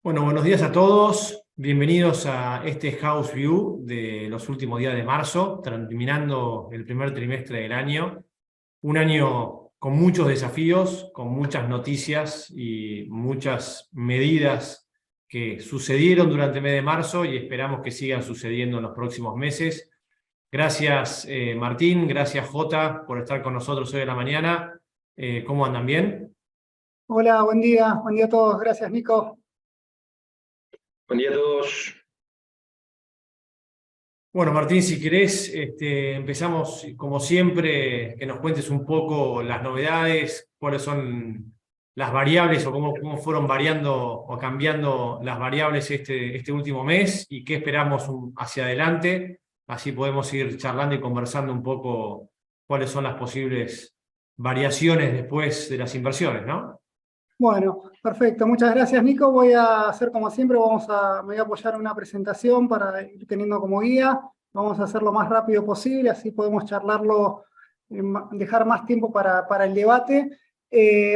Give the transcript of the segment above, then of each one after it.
Bueno, buenos días a todos. Bienvenidos a este House View de los últimos días de marzo, terminando el primer trimestre del año. Un año con muchos desafíos, con muchas noticias y muchas medidas que sucedieron durante el mes de marzo y esperamos que sigan sucediendo en los próximos meses. Gracias, Martín, gracias, Jota, por estar con nosotros hoy en la mañana. ¿Cómo andan? ¿Bien? Hola, buen día a todos. Gracias, Nico. Buen día a todos. Bueno, Martín, si querés, empezamos como siempre, que nos cuentes un poco las novedades, cuáles son las variables o cómo fueron variando o cambiando las variables este último mes y qué esperamos hacia adelante. Así podemos ir charlando y conversando un poco cuáles son las posibles variaciones después de las inversiones, ¿no? Bueno, perfecto. Muchas gracias, Nico. Voy a hacer como siempre, me voy a apoyar en una presentación para ir teniendo como guía. Vamos a hacer lo más rápido posible, así podemos charlarlo, dejar más tiempo para el debate.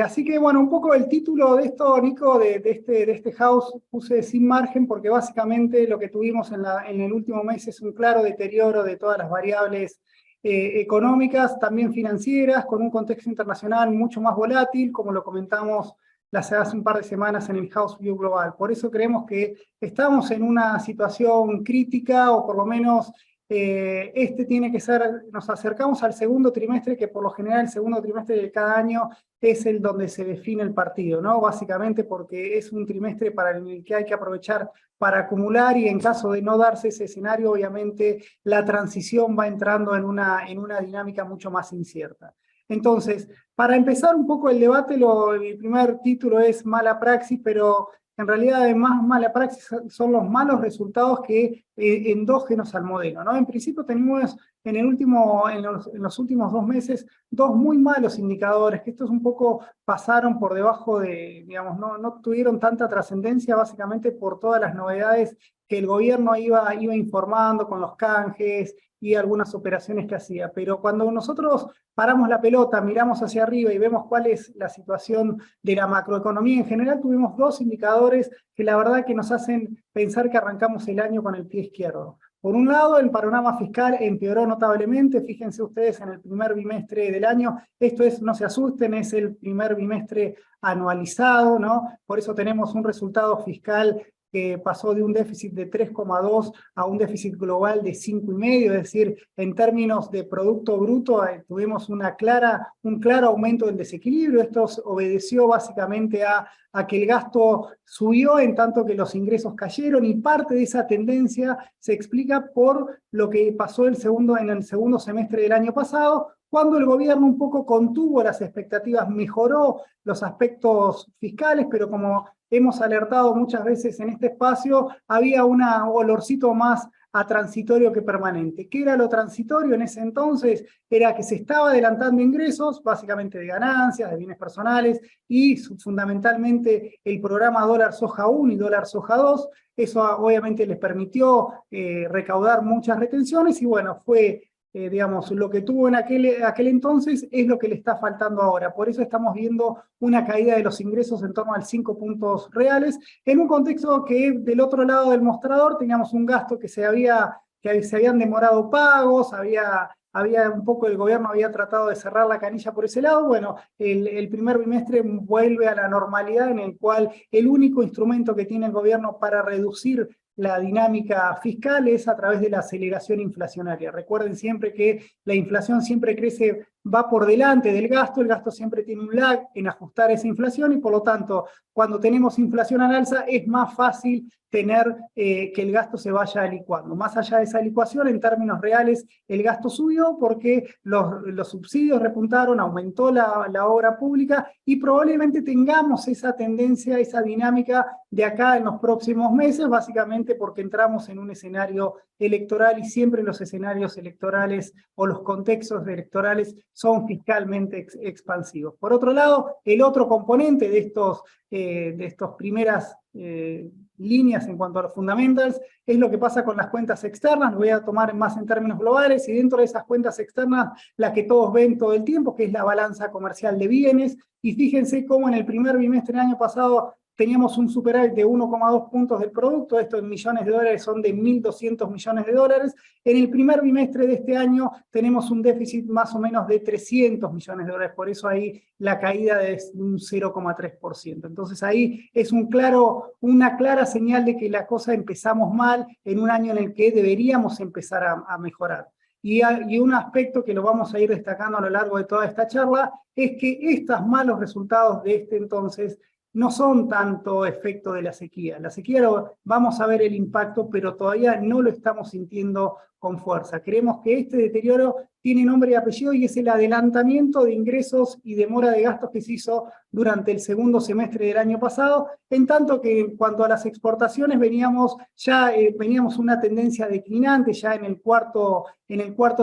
Así que, bueno, un poco el título de esto, Nico, de este house, puse sin margen, porque básicamente lo que tuvimos en el último mes es un claro deterioro de todas las variables económicas, también financieras, con un contexto internacional mucho más volátil, como lo comentamos hace un par de semanas en el House View Global. Por eso creemos que estamos en una situación crítica, o por lo menos tiene que ser, nos acercamos al segundo trimestre, que por lo general el segundo trimestre de cada año es el donde se define el partido, ¿no? Básicamente porque es un trimestre para el que hay que aprovechar para acumular, y en caso de no darse ese escenario, obviamente la transición va entrando en una dinámica mucho más incierta. Entonces, para empezar un poco el debate, el primer título es mala praxis, pero en realidad además mala praxis son los malos resultados que endógenos al modelo, ¿no? En principio tenemos en los últimos 2 meses 2 muy malos indicadores, que estos un poco pasaron por debajo de, digamos, no tuvieron tanta trascendencia, básicamente por todas las novedades que el gobierno iba informando con los canjes y algunas operaciones que hacía. Pero cuando nosotros paramos la pelota, miramos hacia arriba y vemos cuál es la situación de la macroeconomía en general, tuvimos 2 indicadores que la verdad que nos hacen pensar que arrancamos el año con el pie izquierdo. Por un lado, el panorama fiscal empeoró notablemente. Fíjense ustedes en el primer bimestre del año, esto es, no se asusten, es el primer bimestre anualizado, ¿no? Por eso tenemos un resultado fiscal que pasó de un déficit de 3,2 a un déficit global de 5,5, es decir, en términos de Producto Bruto tuvimos un claro aumento del desequilibrio. Esto obedeció básicamente a que el gasto subió en tanto que los ingresos cayeron, y parte de esa tendencia se explica por lo que pasó en el segundo semestre del año pasado, cuando el gobierno un poco contuvo las expectativas, mejoró los aspectos fiscales, pero como hemos alertado muchas veces en este espacio, había un olorcito más a transitorio que permanente. ¿Qué era lo transitorio en ese entonces? Era que se estaba adelantando ingresos, básicamente de ganancias, de bienes personales, y fundamentalmente el programa Dólar Soja 1 y Dólar Soja 2. Eso obviamente les permitió recaudar muchas retenciones, y bueno, fue digamos, lo que tuvo en aquel entonces es lo que le está faltando ahora. Por eso estamos viendo una caída de los ingresos en torno al 5 puntos reales, en un contexto que del otro lado del mostrador teníamos un gasto que se habían demorado pagos, había un poco, el gobierno había tratado de cerrar la canilla por ese lado. Bueno, el primer bimestre vuelve a la normalidad, en el cual el único instrumento que tiene el gobierno para reducir la dinámica fiscal es a través de la aceleración inflacionaria. Recuerden siempre que la inflación siempre crece, va por delante del gasto, el gasto siempre tiene un lag en ajustar esa inflación, y por lo tanto, cuando tenemos inflación al alza, es más fácil tener que el gasto se vaya licuando. Más allá de esa licuación, en términos reales, el gasto subió porque los subsidios repuntaron, aumentó la obra pública, y probablemente tengamos esa tendencia, esa dinámica de acá en los próximos meses, básicamente porque entramos en un escenario electoral, y siempre los escenarios electorales o los contextos electorales son fiscalmente expansivos. Por otro lado, el otro componente de estos primeras líneas en cuanto a los fundamentals es lo que pasa con las cuentas externas. Lo voy a tomar más en términos globales, y dentro de esas cuentas externas, la que todos ven todo el tiempo, que es la balanza comercial de bienes. Y fíjense cómo en el primer bimestre del año pasado teníamos un superávit de 1,2 puntos del producto, esto en millones de dólares son de 1.200 millones de dólares. En el primer bimestre de este año tenemos un déficit más o menos de 300 millones de dólares, por eso ahí la caída es un 0,3%. Entonces ahí es una clara señal de que la cosa empezamos mal en un año en el que deberíamos empezar a mejorar. Y un aspecto que lo vamos a ir destacando a lo largo de toda esta charla es que estos malos resultados de este entonces no son tanto efecto de la sequía. La sequía vamos a ver el impacto, pero todavía no lo estamos sintiendo con fuerza. Creemos que este deterioro tiene nombre y apellido y es el adelantamiento de ingresos y demora de gastos que se hizo durante el segundo semestre del año pasado, en tanto que en cuanto a las exportaciones veníamos una tendencia declinante, ya en el cuarto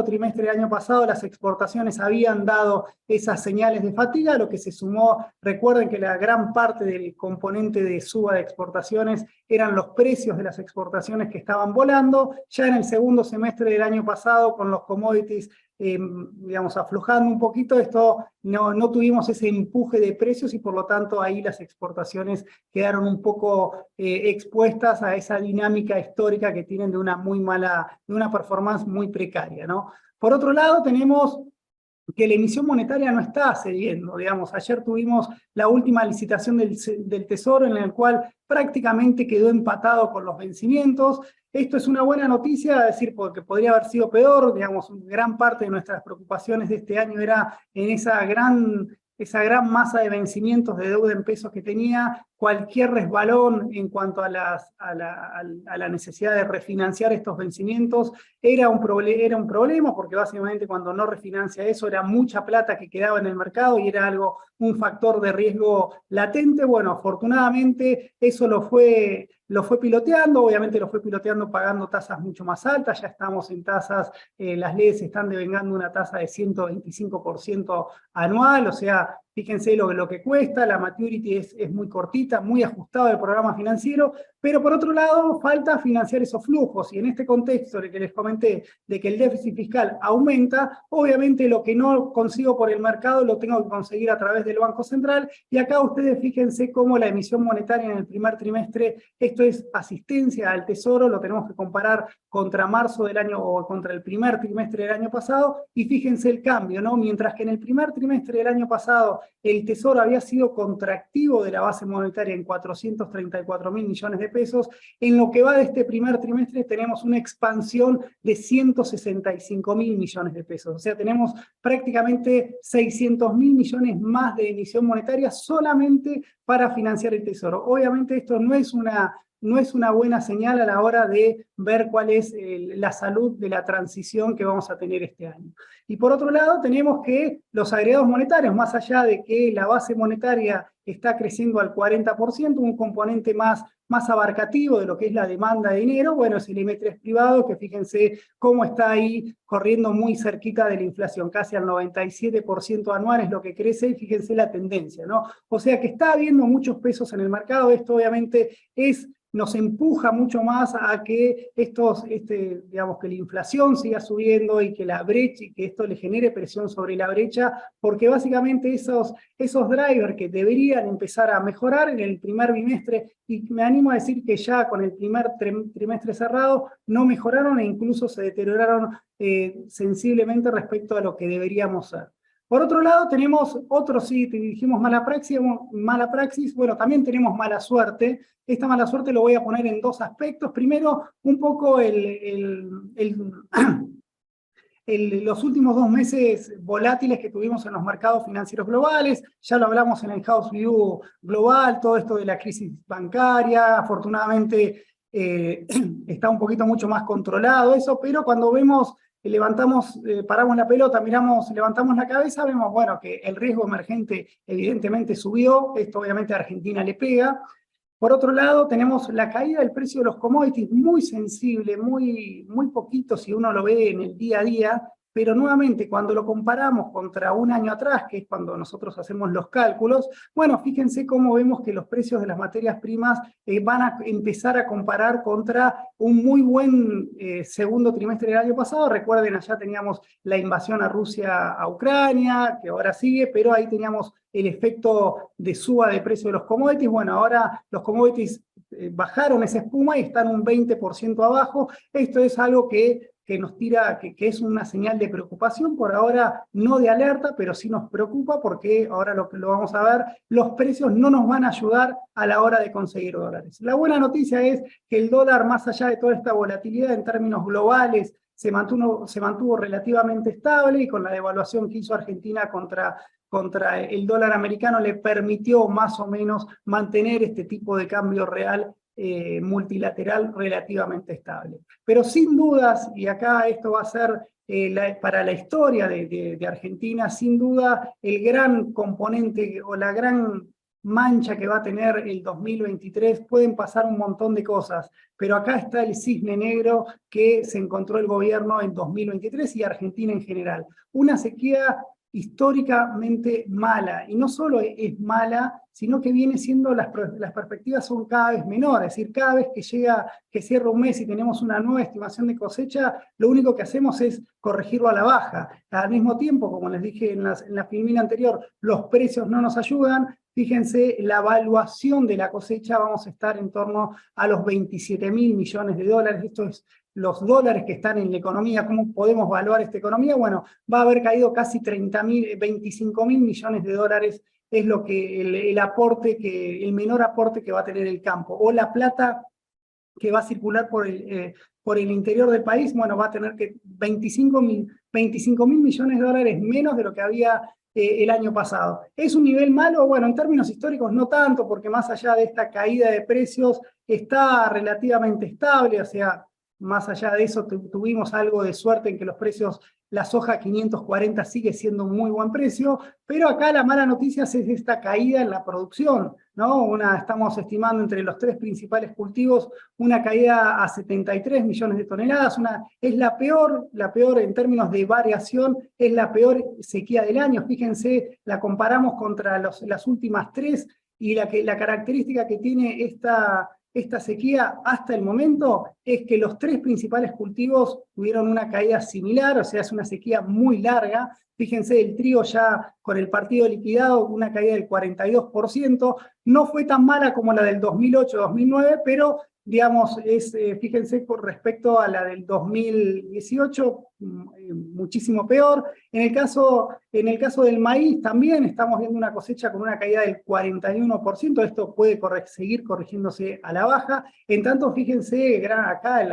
trimestre del año pasado las exportaciones habían dado esas señales de fatiga, lo que se sumó, recuerden que la gran parte del componente de suba de exportaciones eran los precios de las exportaciones que estaban volando, ya en el segundo semestre del año pasado con los commodities digamos, aflojando un poquito, esto no tuvimos ese empuje de precios y por lo tanto ahí las exportaciones quedaron un poco expuestas a esa dinámica histórica que tienen de una performance muy precaria, ¿no? Por otro lado, tenemos que la emisión monetaria no está cediendo, digamos, ayer tuvimos la última licitación del Tesoro en el cual prácticamente quedó empatado con los vencimientos. Esto es una buena noticia, es decir, porque podría haber sido peor, digamos, gran parte de nuestras preocupaciones de este año era en esa gran masa de vencimientos de deuda en pesos que tenía, cualquier resbalón en cuanto a la necesidad de refinanciar estos vencimientos era un problema, porque básicamente cuando no refinancia eso era mucha plata que quedaba en el mercado y era un factor de riesgo latente. Bueno, afortunadamente eso lo fue piloteando, obviamente lo fue piloteando pagando tasas mucho más altas, ya estamos en tasas, las leyes están devengando una tasa de 125% anual, o sea, fíjense lo que cuesta, la maturity es muy cortita, muy ajustado el programa financiero, pero por otro lado falta financiar esos flujos, y en este contexto de que les comenté de que el déficit fiscal aumenta, obviamente lo que no consigo por el mercado lo tengo que conseguir a través del Banco Central, y acá ustedes fíjense cómo la emisión monetaria en el primer trimestre, esto es asistencia al Tesoro, lo tenemos que comparar contra marzo del año o contra el primer trimestre del año pasado, y fíjense el cambio, ¿no? Mientras que en el primer trimestre del año pasado el Tesoro había sido contractivo de la base monetaria en 434.000 millones de pesos, en lo que va de este primer trimestre tenemos una expansión de 165.000 millones de pesos, o sea, tenemos prácticamente 600.000 millones más de emisión monetaria solamente para financiar el Tesoro. Obviamente esto no es una buena señal a la hora de ver cuál es la salud de la transición que vamos a tener este año. Y por otro lado tenemos que los agregados monetarios, más allá de que la base monetaria está creciendo al 40%, un componente más abarcativo de lo que es la demanda de dinero, bueno, es el M3 privado, que fíjense cómo está ahí corriendo muy cerquita de la inflación, casi al 97% anual es lo que crece, y fíjense la tendencia, ¿no? O sea que está habiendo muchos pesos en el mercado, esto obviamente nos empuja mucho más a que digamos, que la inflación siga subiendo y que la brecha, y que esto le genere presión sobre la brecha, porque básicamente esos drivers que deberían empezar a mejorar en el primer bimestre, y me animo a decir que ya con el primer trimestre cerrado, no mejoraron e incluso se deterioraron sensiblemente respecto a lo que deberíamos ser. Por otro lado, tenemos sí, dijimos mala praxis, bueno, también tenemos mala suerte. Esta mala suerte lo voy a poner en dos aspectos. Primero, un poco los últimos 2 meses volátiles que tuvimos en los mercados financieros globales, ya lo hablamos en el House View global, todo esto de la crisis bancaria, afortunadamente está un poquito mucho más controlado eso, pero cuando vemos paramos la pelota, levantamos la cabeza, vemos, bueno, que el riesgo emergente evidentemente subió, esto obviamente a Argentina le pega. Por otro lado, tenemos la caída del precio de los commodities, muy sensible, muy poquito si uno lo ve en el día a día, pero nuevamente cuando lo comparamos contra un año atrás, que es cuando nosotros hacemos los cálculos, bueno, fíjense cómo vemos que los precios de las materias primas van a empezar a comparar contra un muy buen segundo trimestre del año pasado. Recuerden, allá teníamos la invasión a Rusia, a Ucrania, que ahora sigue, pero ahí teníamos el efecto de suba de precio de los commodities. Bueno, ahora los commodities bajaron esa espuma y están un 20% abajo. Esto es algo que nos tira, que es una señal de preocupación, por ahora no de alerta, pero sí nos preocupa porque ahora lo vamos a ver, los precios no nos van a ayudar a la hora de conseguir dólares. La buena noticia es que el dólar, más allá de toda esta volatilidad en términos globales, se mantuvo relativamente estable, y con la devaluación que hizo Argentina contra el dólar americano le permitió más o menos mantener este tipo de cambio real multilateral relativamente estable. Pero sin dudas, y acá esto va a ser para la historia de Argentina, sin duda el gran componente o la gran mancha que va a tener el 2023, pueden pasar un montón de cosas, pero acá está el cisne negro que se encontró el gobierno en 2023 y Argentina en general. Una sequía históricamente mala, y no solo es mala, sino que viene siendo, las perspectivas son cada vez menores, es decir, cada vez que cierra un mes y tenemos una nueva estimación de cosecha, lo único que hacemos es corregirlo a la baja. Al mismo tiempo, como les dije en la filmina anterior, los precios no nos ayudan. Fíjense, la evaluación de la cosecha vamos a estar en torno a los 27.000 millones de dólares. Esto es los dólares que están en la economía. ¿Cómo podemos evaluar esta economía? Bueno, va a haber caído casi 25.000 millones de dólares, es lo que el menor aporte que va a tener el campo, o la plata que va a circular por el interior del país. Bueno, va a tener que 25.000 millones de dólares menos de lo que había el año pasado. ¿Es un nivel malo? Bueno, en términos históricos no tanto, porque más allá de esta caída de precios está relativamente estable, o sea, más allá de eso tuvimos algo de suerte en que los precios, la soja 540 sigue siendo un muy buen precio, pero acá la mala noticia es esta caída en la producción, ¿no? Estamos estimando entre los tres principales cultivos una caída a 73 millones de toneladas, es la peor en términos de variación, es la peor sequía del año. Fíjense, la comparamos contra las últimas tres, y la característica que tiene esta sequía hasta el momento es que los tres principales cultivos tuvieron una caída similar, o sea, es una sequía muy larga. Fíjense, el trigo ya con el partido liquidado, una caída del 42%, no fue tan mala como la del 2008-2009, pero digamos, fíjense, con respecto a la del 2018, muchísimo peor. En el caso del maíz también estamos viendo una cosecha con una caída del 41%, esto puede seguir corrigiéndose a la baja. En tanto, fíjense, acá el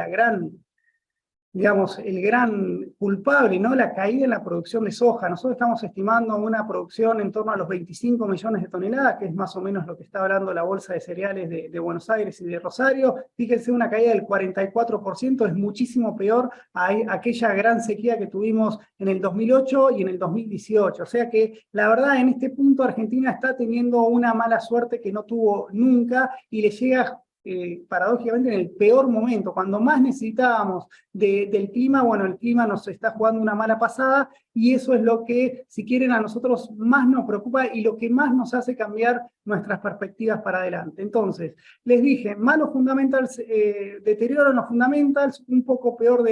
gran culpable, ¿no? La caída en la producción de soja. Nosotros estamos estimando una producción en torno a los 25 millones de toneladas, que es más o menos lo que está hablando la Bolsa de Cereales de Buenos Aires y de Rosario. Fíjense, una caída del 44%, es muchísimo peor a aquella gran sequía que tuvimos en el 2008 y en el 2018. O sea que, la verdad, en este punto Argentina está teniendo una mala suerte que no tuvo nunca, y le llega paradójicamente en el peor momento, cuando más necesitábamos del clima. Bueno, el clima nos está jugando una mala pasada, y eso es lo que, si quieren, a nosotros más nos preocupa y lo que más nos hace cambiar nuestras perspectivas para adelante. Entonces, les dije, malos fundamentals, deterioro en los fundamentals, un poco peor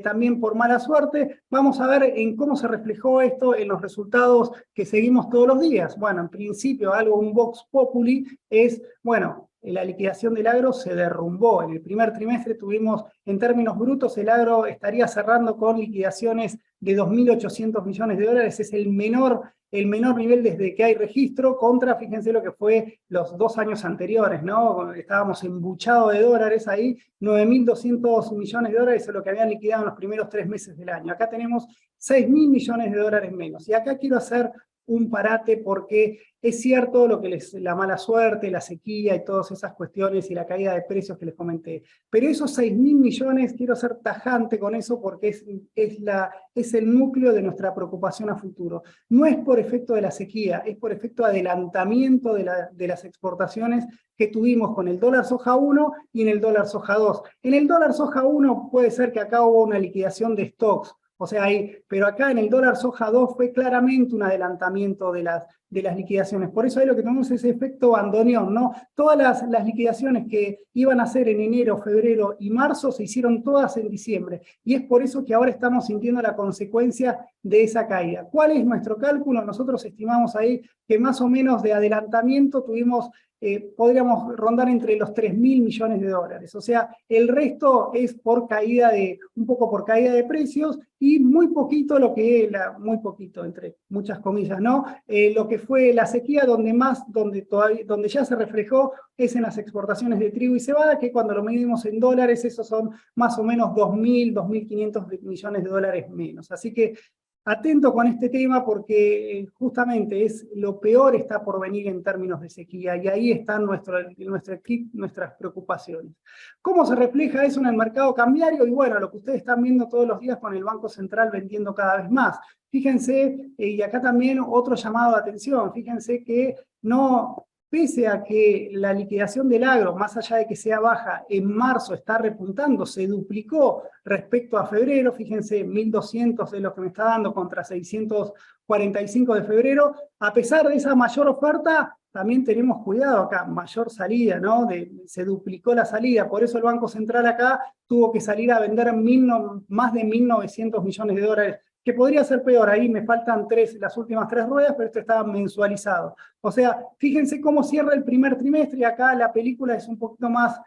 también por mala suerte. Vamos a ver en cómo se reflejó esto en los resultados que seguimos todos los días. Bueno, en principio, un vox populi es, bueno, la liquidación del agro se derrumbó. En el primer trimestre tuvimos, en términos brutos, el agro estaría cerrando con liquidaciones de 2.800 millones de dólares, es el menor nivel desde que hay registro, contra, fíjense lo que fue los 2 años anteriores, ¿no? Estábamos embuchados de dólares ahí, 9.200 millones de dólares es lo que habían liquidado en los primeros 3 meses del año. Acá tenemos 6.000 millones de dólares menos. Y acá quiero hacer un parate, porque es cierto lo que la mala suerte, la sequía y todas esas cuestiones y la caída de precios que les comenté, pero esos 6.000 millones, quiero ser tajante con eso, porque es el núcleo de nuestra preocupación a futuro. No es por efecto de la sequía, es por efecto de adelantamiento de las exportaciones que tuvimos con el dólar soja 1 y en el dólar soja 2. En el dólar soja 1 puede ser que acá hubo una liquidación de stocks, O sea, pero acá en el dólar soja 2 fue claramente un adelantamiento de las liquidaciones. Por eso ahí lo que tenemos es ese efecto bandoneón, ¿no? Todas las liquidaciones que iban a hacer en enero, febrero y marzo se hicieron todas en diciembre. Y es por eso que ahora estamos sintiendo la consecuencia de esa caída. ¿Cuál es nuestro cálculo? Nosotros estimamos ahí que más o menos de adelantamiento tuvimos, podríamos rondar entre los 3.000 millones de dólares. O sea, el resto es por caída un poco por caída de precios y muy poquito muy poquito, entre muchas comillas, ¿no? Lo que fue la sequía donde ya se reflejó es en las exportaciones de trigo y cebada, que cuando lo medimos en dólares, esos son más o menos 2.000, 2.500 millones de dólares menos. Así que atento con este tema porque justamente lo peor está por venir en términos de sequía y ahí están nuestras preocupaciones. ¿Cómo se refleja eso en el mercado cambiario? Y bueno, lo que ustedes están viendo todos los días con el Banco Central vendiendo cada vez más. Fíjense, y acá también otro llamado de atención, fíjense que pese a que la liquidación del agro, más allá de que sea baja, en marzo está repuntando, se duplicó respecto a febrero, fíjense, 1.200 de lo que me está dando contra 645 de febrero, a pesar de esa mayor oferta, también tenemos cuidado acá, mayor salida, ¿no? Se duplicó la salida, por eso el Banco Central acá tuvo que salir a vender más de 1.900 millones de dólares, que podría ser peor, ahí me faltan las últimas 3 ruedas, pero esto estaba mensualizado. O sea, fíjense cómo cierra el primer trimestre, y acá la película es un poquito más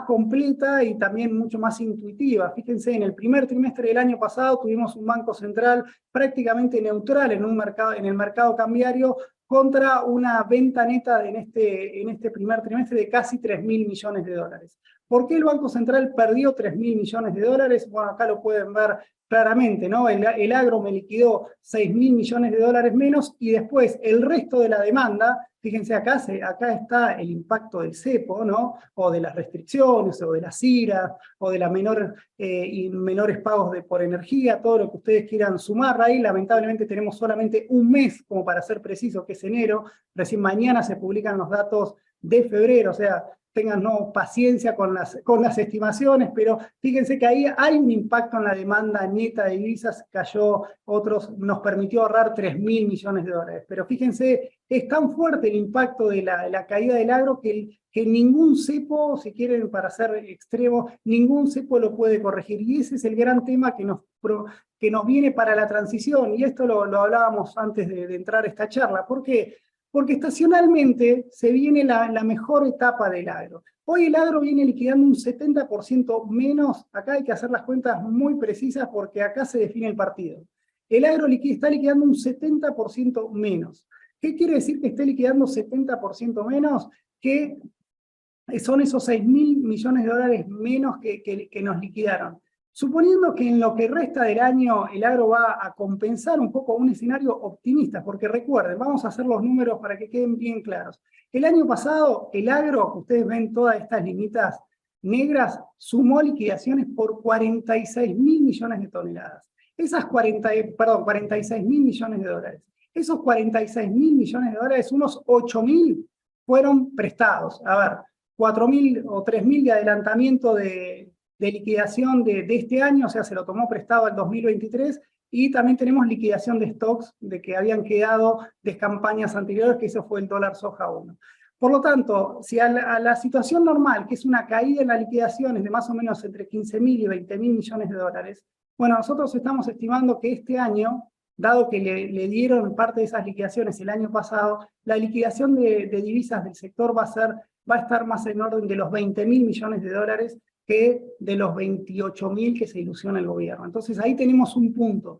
completa y también mucho más intuitiva. Fíjense, en el primer trimestre del año pasado tuvimos un Banco Central prácticamente neutral en el mercado cambiario contra una venta neta en este primer trimestre de casi 3.000 millones de dólares. ¿Por qué el Banco Central perdió 3.000 millones de dólares? Bueno, acá lo pueden ver claramente, ¿no? El agro me liquidó 6.000 millones de dólares menos y después el resto de la demanda, fíjense acá está el impacto del cepo, ¿no? O de las restricciones, o de las IRA, o de menores pagos por energía, todo lo que ustedes quieran sumar ahí. Lamentablemente tenemos solamente un mes, como para ser preciso, que es enero. Recién mañana se publican los datos de febrero, o sea, tengan paciencia con las estimaciones, pero fíjense que ahí hay un impacto en la demanda neta de divisas, nos permitió ahorrar 3.000 millones de dólares. Pero fíjense, es tan fuerte el impacto de la caída del agro que ningún cepo, si quieren para ser extremo, ningún cepo lo puede corregir. Y ese es el gran tema que nos viene para la transición, y esto lo hablábamos antes de entrar a esta charla. ¿Por qué? Porque estacionalmente se viene la mejor etapa del agro. Hoy el agro viene liquidando un 70% menos, acá hay que hacer las cuentas muy precisas porque acá se define el partido. El agro está liquidando un 70% menos. ¿Qué quiere decir que esté liquidando 70% menos? Que son esos 6.000 millones de dólares menos que nos liquidaron. Suponiendo que en lo que resta del año el agro va a compensar un poco un escenario optimista, porque recuerden, vamos a hacer los números para que queden bien claros. El año pasado, el agro, ustedes ven todas estas linitas negras, sumó liquidaciones por 46.000 millones de toneladas. 46.000 millones de dólares. Esos 46.000 millones de dólares, unos 8.000 fueron prestados. A ver, 4.000 o 3.000 de adelantamiento de liquidación de este año, o sea, se lo tomó prestado al 2023, y también tenemos liquidación de stocks de que habían quedado de campañas anteriores, que eso fue el dólar soja 1. Por lo tanto, si a la situación normal, que es una caída en las liquidaciones de más o menos entre 15.000 y 20.000 millones de dólares, bueno, nosotros estamos estimando que este año, dado que le dieron parte de esas liquidaciones el año pasado, la liquidación de divisas del sector va a estar más en orden de los 20.000 millones de dólares que de los 28.000 que se ilusiona el gobierno. Entonces ahí tenemos un punto.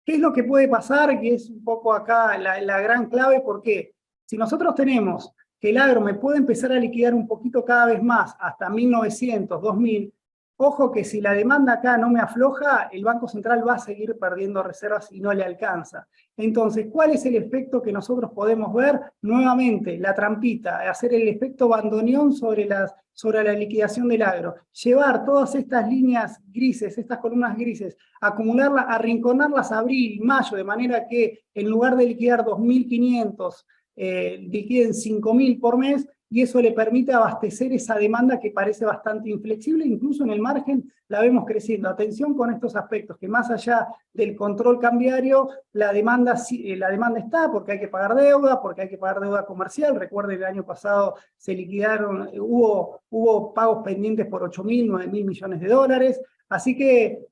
¿Qué es lo que puede pasar? Que es un poco acá la gran clave. ¿Por qué? Si nosotros tenemos que el agro me puede empezar a liquidar un poquito cada vez más, hasta 1.900, 2.000, ojo que si la demanda acá no me afloja, el Banco Central va a seguir perdiendo reservas y no le alcanza. Entonces, ¿cuál es el efecto que nosotros podemos ver? Nuevamente, la trampita, hacer el efecto bandoneón sobre la liquidación del agro. Llevar todas estas líneas grises, estas columnas grises, acumularlas, arrinconarlas a abril y mayo, de manera que en lugar de liquidar 2.500, liquiden 5.000 por mes, y eso le permite abastecer esa demanda que parece bastante inflexible, incluso en el margen la vemos creciendo. Atención con estos aspectos, que más allá del control cambiario, la demanda está porque hay que pagar deuda, porque hay que pagar deuda comercial. Recuerden, el año pasado se liquidaron, hubo pagos pendientes por 8.000, 9.000 millones de dólares. Así que,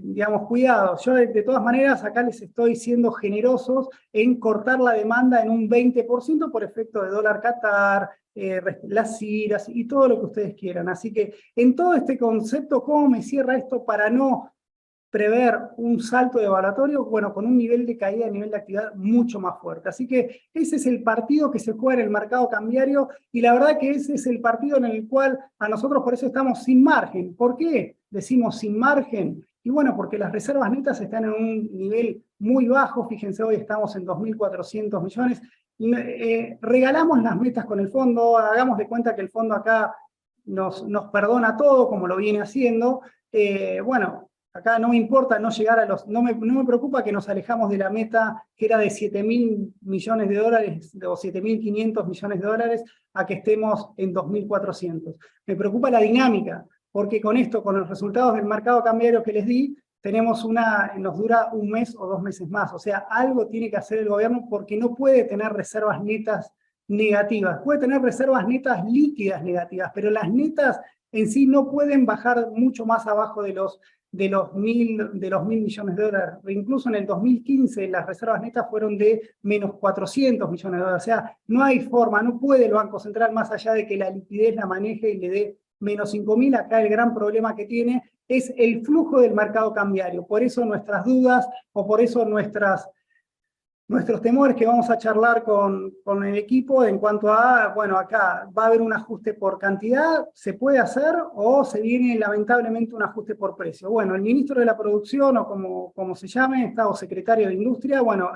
digamos, cuidado. Yo de todas maneras acá les estoy siendo generosos en cortar la demanda en un 20% por efecto de dólar Qatar, las IRAs y todo lo que ustedes quieran. Así que en todo este concepto, ¿cómo me cierra esto para no prever un salto devaluatorio? Bueno, con un nivel de caída, nivel de actividad mucho más fuerte. Así que ese es el partido que se juega en el mercado cambiario y la verdad que ese es el partido en el cual a nosotros por eso estamos sin margen. ¿Por qué decimos sin margen? Y bueno, porque las reservas netas están en un nivel muy bajo. Fíjense, hoy estamos en 2.400 millones. Regalamos las metas con el fondo, hagamos de cuenta que el fondo acá nos perdona todo, como lo viene haciendo. Bueno, acá no me importa no llegar a los... No me preocupa que nos alejamos de la meta que era de 7.000 millones de dólares, o 7.500 millones de dólares, a que estemos en 2.400. Me preocupa la dinámica, porque con esto, con los resultados del mercado cambiario que les di, nos dura un mes o 2 meses más. O sea, algo tiene que hacer el gobierno porque no puede tener reservas netas negativas. Puede tener reservas netas líquidas negativas, pero las netas en sí no pueden bajar mucho más abajo de los 1.000 millones de dólares. Incluso en el 2015 las reservas netas fueron de menos 400 millones de dólares. O sea, no hay forma, no puede el Banco Central, más allá de que la liquidez la maneje y le dé menos 5.000, acá el gran problema que tiene es el flujo del mercado cambiario. Por eso nuestras dudas, o por eso nuestros temores que vamos a charlar con el equipo en cuanto a, bueno, acá va a haber un ajuste por cantidad, se puede hacer, o se viene lamentablemente un ajuste por precio. Bueno, el ministro de la Producción, o como se llame, o secretario de Industria, bueno,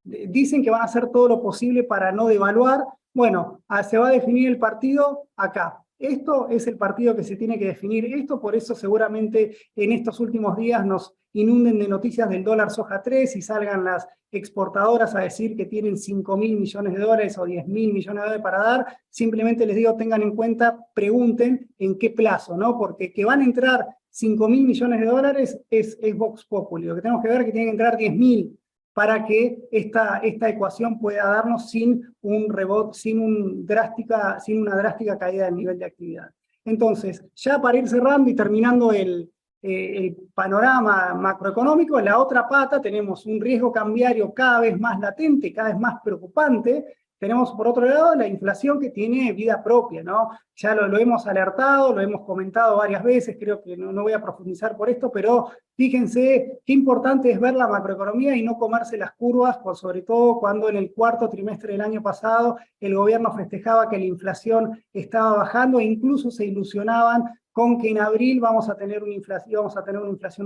dicen que van a hacer todo lo posible para no devaluar. Bueno, se va a definir el partido acá. Esto es el partido que se tiene que definir. Esto, por eso seguramente en estos últimos días nos inunden de noticias del dólar soja 3 y salgan las exportadoras a decir que tienen 5.000 millones de dólares o 10.000 millones de dólares para dar. Simplemente les digo, tengan en cuenta, pregunten en qué plazo, ¿no? Porque que van a entrar 5.000 millones de dólares es Vox Populi. Lo que tenemos que ver es que tienen que entrar 10.000 para que esta ecuación pueda darnos sin un rebote, sin una drástica caída del nivel de actividad. Entonces, ya para ir cerrando y terminando el panorama macroeconómico, en la otra pata tenemos un riesgo cambiario cada vez más latente, cada vez más preocupante. Tenemos, por otro lado, la inflación que tiene vida propia, ¿no? Ya lo hemos alertado, lo hemos comentado varias veces, creo que no voy a profundizar por esto, pero fíjense qué importante es ver la macroeconomía y no comerse las curvas, sobre todo cuando en el cuarto trimestre del año pasado el gobierno festejaba que la inflación estaba bajando e incluso se ilusionaban con que en abril vamos a tener una inflación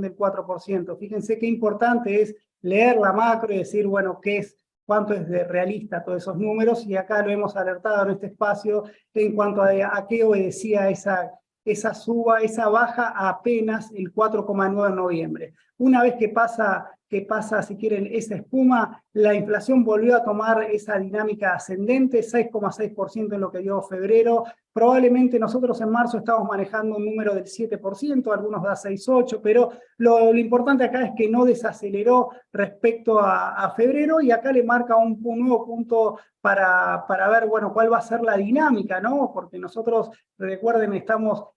del 4%. Fíjense qué importante es leer la macro y decir, bueno, cuánto es de realista todos esos números, y acá lo hemos alertado en este espacio en cuanto a qué obedecía esa baja a apenas el 4,9 de noviembre. Una vez que pasa, si quieren, esa espuma, la inflación volvió a tomar esa dinámica ascendente, 6,6% en lo que dio febrero. Probablemente nosotros en marzo estamos manejando un número del 7%, algunos da 6,8%, pero lo importante acá es que no desaceleró respecto a febrero, y acá le marca un nuevo punto para ver, bueno, cuál va a ser la dinámica, ¿no? Porque nosotros, recuerden,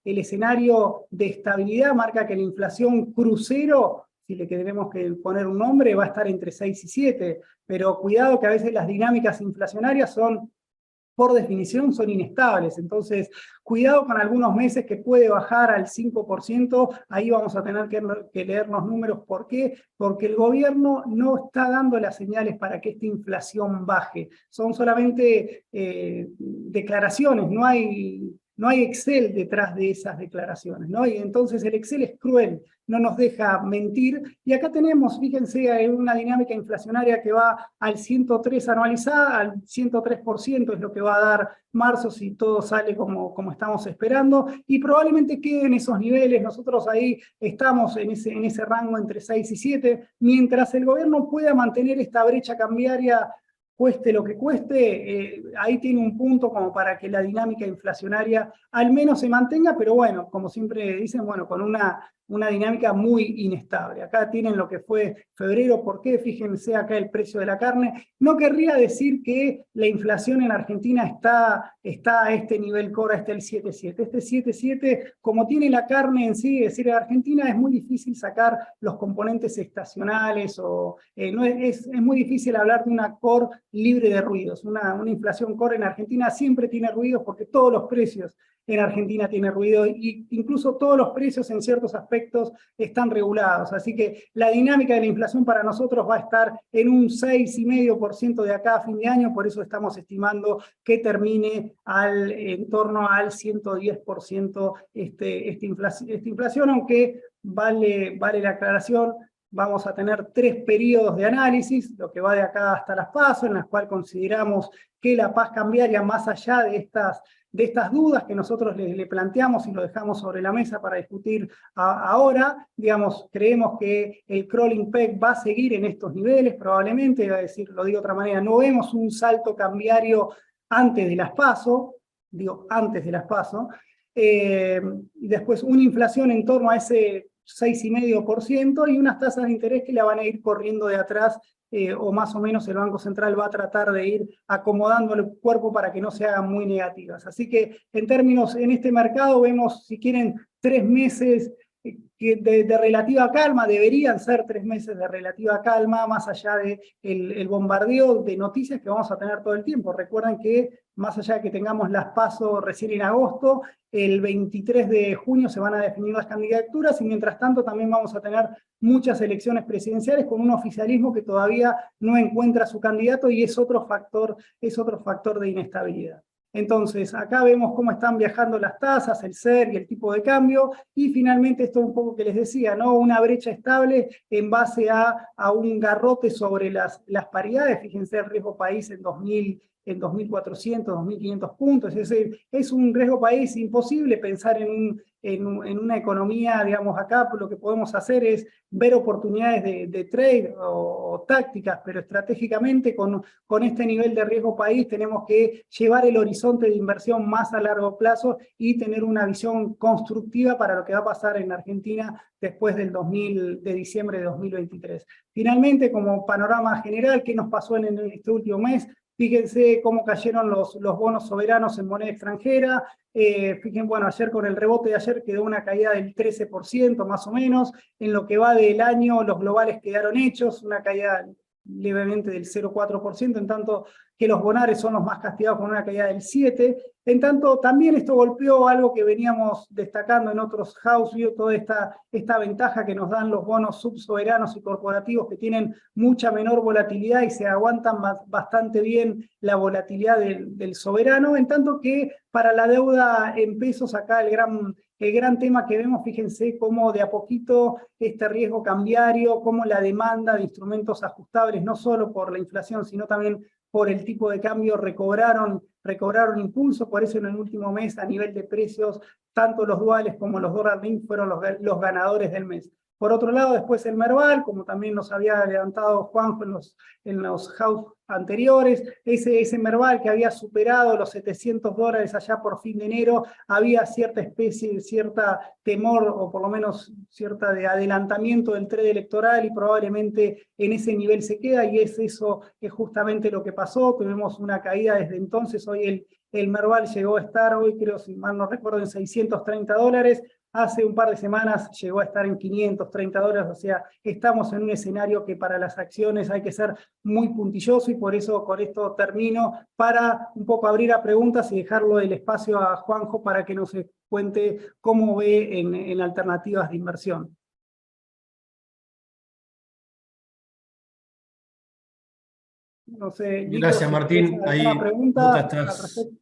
el escenario de estabilidad marca que la inflación crucero, si le queremos poner un nombre, va a estar entre 6 y 7, pero cuidado que a veces las dinámicas inflacionarias por definición son inestables, entonces cuidado con algunos meses que puede bajar al 5%, ahí vamos a tener que leer los números. ¿Por qué? Porque el gobierno no está dando las señales para que esta inflación baje, son solamente declaraciones, no hay Excel detrás de esas declaraciones, ¿no? Y entonces el Excel es cruel, no nos deja mentir, y acá tenemos, fíjense, una dinámica inflacionaria que va al 103 anualizada, al 103% es lo que va a dar marzo si todo sale como estamos esperando, y probablemente queden esos niveles. Nosotros ahí estamos en ese rango entre 6 y 7, mientras el gobierno pueda mantener esta brecha cambiaria cueste lo que cueste, ahí tiene un punto como para que la dinámica inflacionaria al menos se mantenga, pero bueno, como siempre dicen, bueno, con una dinámica muy inestable. Acá tienen lo que fue febrero. ¿Por qué? Fíjense acá el precio de la carne. No querría decir que la inflación en Argentina está a este nivel core, está el 7,7. Este 7,7, como tiene la carne en sí, es decir, en Argentina es muy difícil sacar los componentes estacionales, o no es muy difícil hablar de una core libre de ruidos. Una inflación core en Argentina siempre tiene ruidos porque todos los precios en Argentina tiene ruido, y incluso todos los precios en ciertos aspectos están regulados. Así que la dinámica de la inflación para nosotros va a estar en un 6,5% de acá a fin de año, por eso estamos estimando que termine en torno al 110% esta inflación, aunque vale la aclaración. Vamos a tener 3 periodos de análisis, lo que va de acá hasta las PASO, en las cuales consideramos que la paz cambiaria, más allá de estas dudas que nosotros le planteamos y lo dejamos sobre la mesa para discutir ahora, digamos, creemos que el crawling peg va a seguir en estos niveles, probablemente, es decir, lo digo de otra manera, no vemos un salto cambiario antes de las PASO, y después una inflación en torno a ese 6,5% y unas tasas de interés que la van a ir corriendo de atrás, o más o menos el Banco Central va a tratar de ir acomodando el cuerpo para que no se hagan muy negativas. Así que en este mercado vemos, si quieren, 3 meses de relativa calma. Deberían ser 3 meses de relativa calma, más allá del bombardeo de noticias que vamos a tener todo el tiempo. Recuerden que más allá de que tengamos las PASO recién en agosto, el 23 de junio se van a definir las candidaturas, y mientras tanto también vamos a tener muchas elecciones presidenciales con un oficialismo que todavía no encuentra su candidato, y es otro factor de inestabilidad. Entonces, acá vemos cómo están viajando las tasas, el SER y el tipo de cambio, y finalmente esto un poco que les decía, ¿no? Una brecha estable en base a un garrote sobre las paridades. Fíjense el riesgo país en 2.400, 2.500 puntos. Es decir, es un riesgo país imposible pensar en una economía. Digamos, acá lo que podemos hacer es ver oportunidades de trade o tácticas, pero estratégicamente con este nivel de riesgo país tenemos que llevar el horizonte de inversión más a largo plazo y tener una visión constructiva para lo que va a pasar en Argentina después de diciembre de 2023. Finalmente, como panorama general, ¿qué nos pasó en este último mes? Fíjense cómo cayeron los bonos soberanos en moneda extranjera. Fíjense, bueno, ayer con el rebote de ayer quedó una caída del 13% más o menos. En lo que va del año, los globales quedaron hechos, una caída levemente del 0,4%, en tanto que los bonares son los más castigados con una caída del 7%. En tanto, también esto golpeó algo que veníamos destacando en otros house view, toda esta ventaja que nos dan los bonos subsoberanos y corporativos, que tienen mucha menor volatilidad y se aguantan bastante bien la volatilidad del soberano, en tanto que para la deuda en pesos, acá el gran tema que vemos, fíjense cómo de a poquito este riesgo cambiario, cómo la demanda de instrumentos ajustables, no solo por la inflación, sino también por el tipo de cambio, recobraron impulso. Por eso en el último mes, a nivel de precios, tanto los duales como los dólar link fueron los ganadores del mes. Por otro lado, después el Merval, como también nos había adelantado Juanjo en los house anteriores, ese Merval que había superado los $700 allá por fin de enero, había cierta temor, o por lo menos cierta de adelantamiento del trade electoral, y probablemente en ese nivel se queda, y es justamente lo que pasó. Tuvimos una caída desde entonces. Hoy el Merval llegó a estar, hoy creo, si mal no recuerdo, en $630. Hace un par de semanas llegó a estar en $530, o sea, estamos en un escenario que para las acciones hay que ser muy puntilloso, y por eso con esto termino, para un poco abrir a preguntas y dejarlo el espacio a Juanjo para que nos cuente cómo ve en alternativas de inversión. No sé, Nico, Gracias, si Martín. tienes Ahí alguna pregunta al estás, respecto.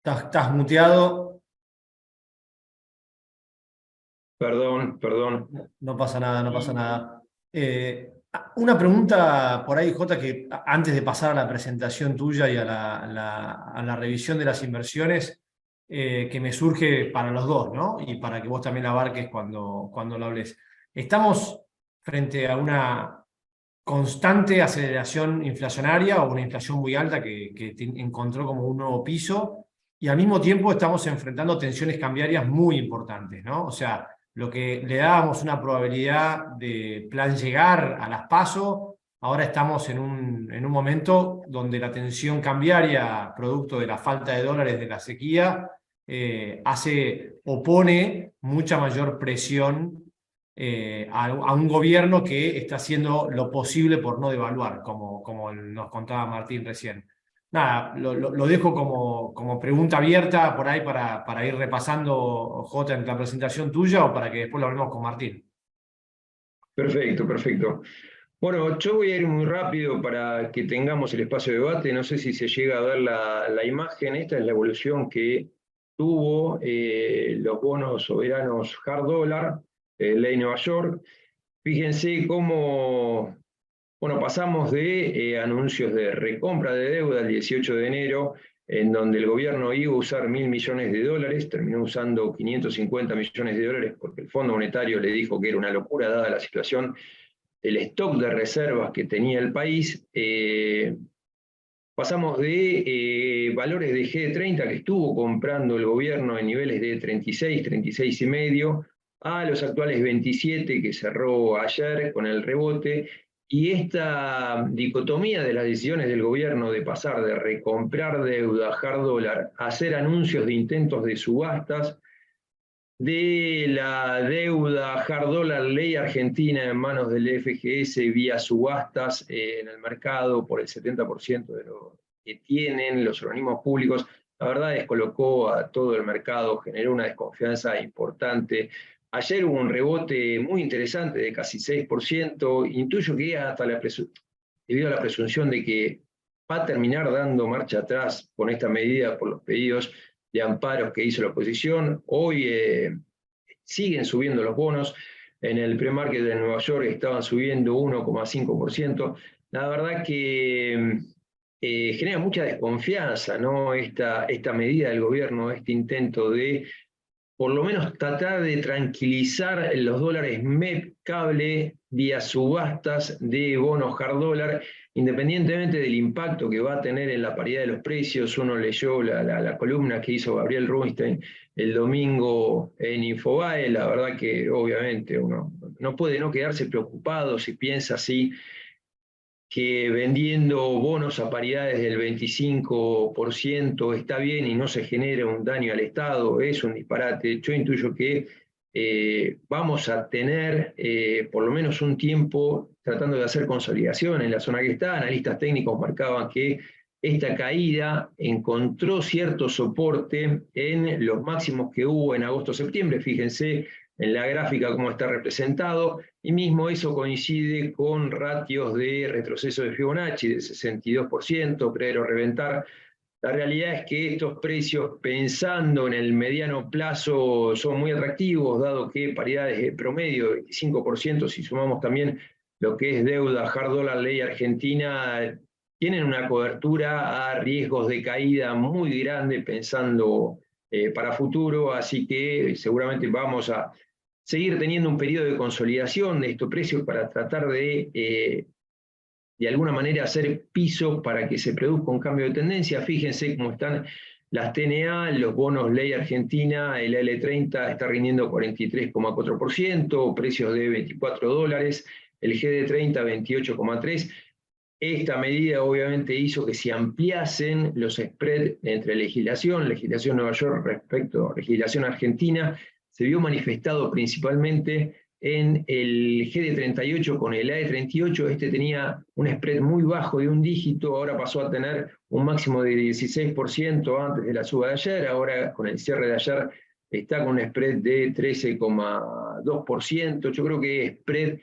estás muteado. Perdón. No pasa nada, no pasa nada. Una pregunta por ahí, Jota, que antes de pasar a la presentación tuya y a la revisión de las inversiones, que me surge para los dos, ¿no? Y para que vos también la abarques cuando lo hables. Estamos frente a constante aceleración inflacionaria o una inflación muy alta que encontró como un nuevo piso, y al mismo tiempo estamos enfrentando tensiones cambiarias muy importantes, ¿no? O sea, lo que le dábamos una probabilidad de plan llegar a las PASO, ahora estamos en un momento donde la tensión cambiaria, producto de la falta de dólares de la sequía, opone mucha mayor presión a un gobierno que está haciendo lo posible por no devaluar, como nos contaba Martín recién. Nada, lo dejo como pregunta abierta por ahí para ir repasando, Jota, en la presentación tuya o para que después lo hablemos con Martín. Perfecto, perfecto. Bueno, yo voy a ir muy rápido para que tengamos el espacio de debate. No sé si se llega a ver la imagen. Esta es la evolución que tuvo los bonos soberanos hard dollar, ley Nueva York. Fíjense cómo, bueno, pasamos de anuncios de recompra de deuda el 18 de enero, en donde el gobierno iba a usar 1.000 millones de dólares, terminó usando 550 millones de dólares porque el Fondo Monetario le dijo que era una locura dada la situación, el stock de reservas que tenía el país. Pasamos de valores de G30 que estuvo comprando el gobierno en niveles de 36, 36 y medio, a los actuales 27 que cerró ayer con el rebote. Y esta dicotomía de las decisiones del gobierno de pasar de recomprar deuda hard dólar a hacer anuncios de intentos de subastas, de la deuda hard dollar ley argentina en manos del FGS vía subastas en el mercado por el 70% de lo que tienen los organismos públicos, la verdad descolocó a todo el mercado, generó una desconfianza importante. Ayer hubo un rebote muy interesante de casi 6%, intuyo que hasta debido a la presunción de que va a terminar dando marcha atrás con esta medida por los pedidos de amparos que hizo la oposición. Hoy siguen subiendo los bonos. En el pre-market de Nueva York estaban subiendo 1,5%. La verdad que genera mucha desconfianza, ¿no? Esta medida del gobierno, este intento de por lo menos tratar de tranquilizar los dólares MEP cable vía subastas de bonos hard dólar, independientemente del impacto que va a tener en la paridad de los precios. Uno leyó la columna que hizo Gabriel Rubinstein el domingo en Infobae. La verdad que obviamente uno no puede no quedarse preocupado si piensa así, que vendiendo bonos a paridades del 25% está bien y no se genera un daño al Estado, es un disparate. Yo intuyo que vamos a tener por lo menos un tiempo tratando de hacer consolidación en la zona que está. Analistas técnicos marcaban que esta caída encontró cierto soporte en los máximos que hubo en agosto-septiembre. Fíjense en la gráfica cómo está representado, y mismo eso coincide con ratios de retroceso de Fibonacci de 62%, pero reventar. La realidad es que estos precios, pensando en el mediano plazo, son muy atractivos, dado que paridades de promedio de 25%, si sumamos también lo que es deuda hard dólar ley argentina, tienen una cobertura a riesgos de caída muy grande pensando para futuro, así que seguramente vamos a seguir teniendo un periodo de consolidación de estos precios para tratar de alguna manera hacer piso para que se produzca un cambio de tendencia. Fíjense cómo están las TNA, los bonos ley argentina, el L30 está rindiendo 43,4%, precios de 24 dólares, el GD30 28,3%. Esta medida obviamente hizo que se ampliasen los spreads entre legislación Nueva York respecto a legislación argentina. Se vio manifestado principalmente en el GD38 con el AE38. Este tenía un spread muy bajo de un dígito, ahora pasó a tener un máximo de 16% antes de la suba de ayer, ahora con el cierre de ayer está con un spread de 13,2%. Yo creo que spread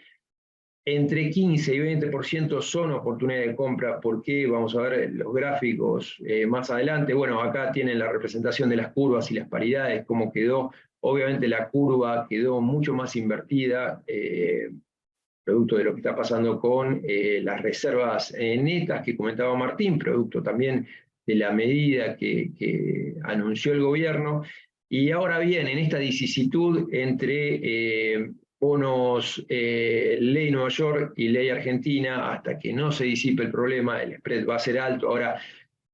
entre 15 y 20% son oportunidades de compra. ¿Por qué? Vamos a ver los gráficos más adelante. Bueno, acá tienen la representación de las curvas y las paridades, cómo quedó. Obviamente la curva quedó mucho más invertida, producto de lo que está pasando con las reservas netas que comentaba Martín, producto también de la medida que anunció el gobierno. Y ahora bien, en esta vicisitud entre bonos ley Nueva York y ley Argentina, hasta que no se disipe el problema, el spread va a ser alto. Ahora,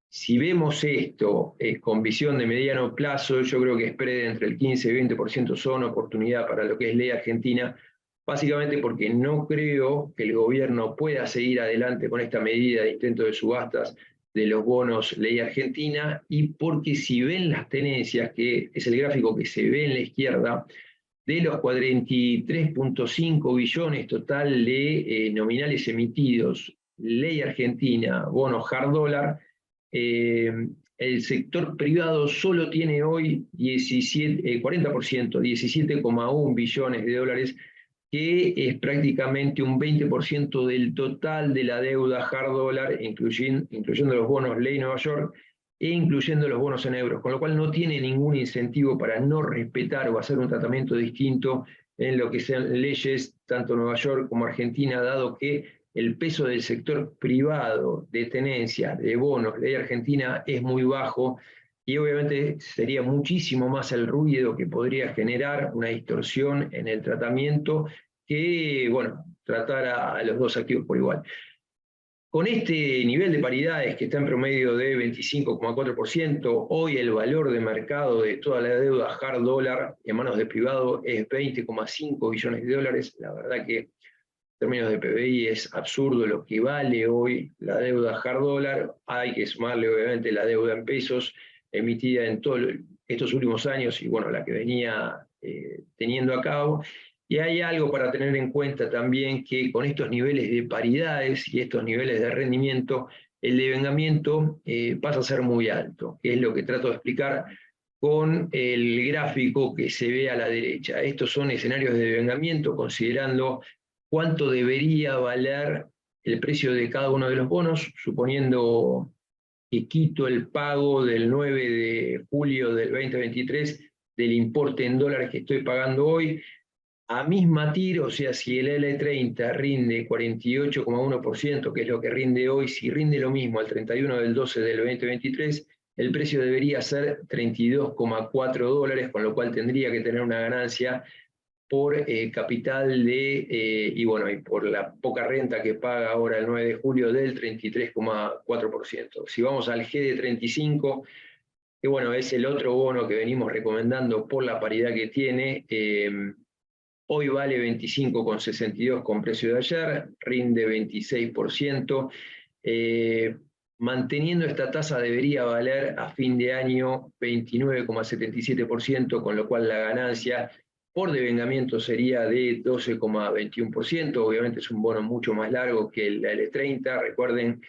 si vemos esto con visión de mediano plazo, yo creo que spread entre el 15 y 20% son oportunidad para lo que es ley Argentina, básicamente porque no creo que el gobierno pueda seguir adelante con esta medida de intento de subastas de los bonos ley Argentina, y porque si ven las tenencias, que es el gráfico que se ve en la izquierda, de los 43.5 billones total de nominales emitidos, ley Argentina, bonos hard dólar, el sector privado solo tiene hoy 40%, 17,1 billones de dólares, que es prácticamente un 20% del total de la deuda hard dólar, incluyendo los bonos ley Nueva York, e incluyendo los bonos en euros, con lo cual no tiene ningún incentivo para no respetar o hacer un tratamiento distinto en lo que sean leyes, tanto Nueva York como Argentina, dado que el peso del sector privado de tenencia de bonos ley Argentina es muy bajo, y obviamente sería muchísimo más el ruido que podría generar una distorsión en el tratamiento que, bueno, tratar a los dos activos por igual. Con este nivel de paridades que está en promedio de 25,4%, hoy el valor de mercado de toda la deuda hard dólar en manos de privado es 20,5 billones de dólares. La verdad que en términos de PBI es absurdo lo que vale hoy la deuda hard dólar. Hay que sumarle obviamente la deuda en pesos emitida en todos estos últimos años y bueno, la que venía teniendo a cabo. Y hay algo para tener en cuenta también, que con estos niveles de paridades y estos niveles de rendimiento, el devengamiento pasa a ser muy alto, que es lo que trato de explicar con el gráfico que se ve a la derecha. Estos son escenarios de devengamiento considerando cuánto debería valer el precio de cada uno de los bonos, suponiendo que quito el pago del 9 de julio del 2023 del importe en dólares que estoy pagando hoy, a misma tiro, o sea, si el L30 rinde 48,1%, que es lo que rinde hoy, si rinde lo mismo al 31 del 12 del 2023, el precio debería ser 32,4 dólares, con lo cual tendría que tener una ganancia por capital y bueno, y por la poca renta que paga ahora el 9 de julio del 33,4%. Si vamos al GD35, que bueno, es el otro bono que venimos recomendando por la paridad que tiene, hoy vale 25,62 con precio de ayer, rinde 26%. Manteniendo esta tasa debería valer a fin de año 29,77%, con lo cual la ganancia por devengamiento sería de 12,21%. Obviamente es un bono mucho más largo que el L30. Recuerden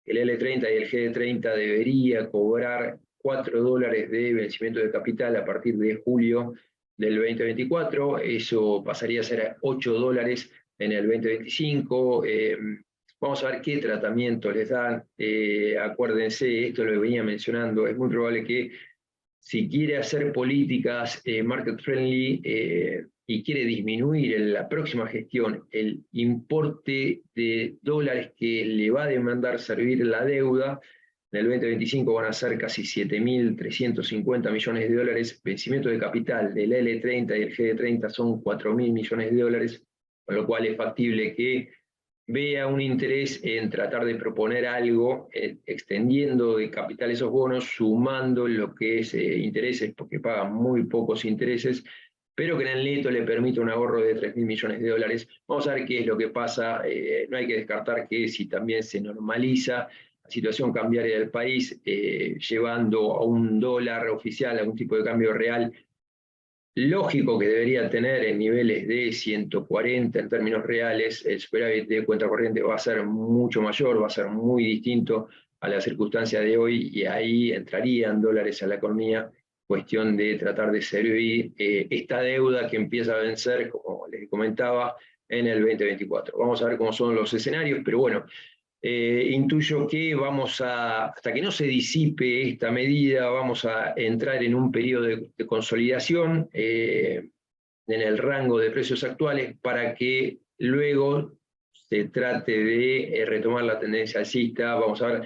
que el L30 y el GD30 debería cobrar 4 dólares de vencimiento de capital a partir de julio del 2024, eso pasaría a ser 8 dólares en el 2025. Vamos a ver qué tratamiento les dan. Acuérdense, esto lo venía mencionando, es muy probable que si quiere hacer políticas market friendly y quiere disminuir en la próxima gestión el importe de dólares que le va a demandar servir la deuda, en el 2025 van a ser casi 7.350 millones de dólares, vencimiento de capital del L30 y el GD30 son 4.000 millones de dólares, con lo cual es factible que vea un interés en tratar de proponer algo, extendiendo de capital esos bonos, sumando lo que es intereses, porque pagan muy pocos intereses, pero que en el neto le permite un ahorro de 3.000 millones de dólares. Vamos a ver qué es lo que pasa. No hay que descartar que si también se normaliza la situación cambiaria del país, llevando a un dólar oficial, a un tipo de cambio real, lógico que debería tener en niveles de 140 en términos reales, el superávit de cuenta corriente va a ser mucho mayor, va a ser muy distinto a la circunstancia de hoy, y ahí entrarían dólares a la economía, cuestión de tratar de servir esta deuda que empieza a vencer, como les comentaba, en el 2024. Vamos a ver cómo son los escenarios, pero bueno, intuyo que hasta que no se disipe esta medida, vamos a entrar en un periodo de consolidación en el rango de precios actuales, para que luego se trate de retomar la tendencia alcista. Vamos a ver,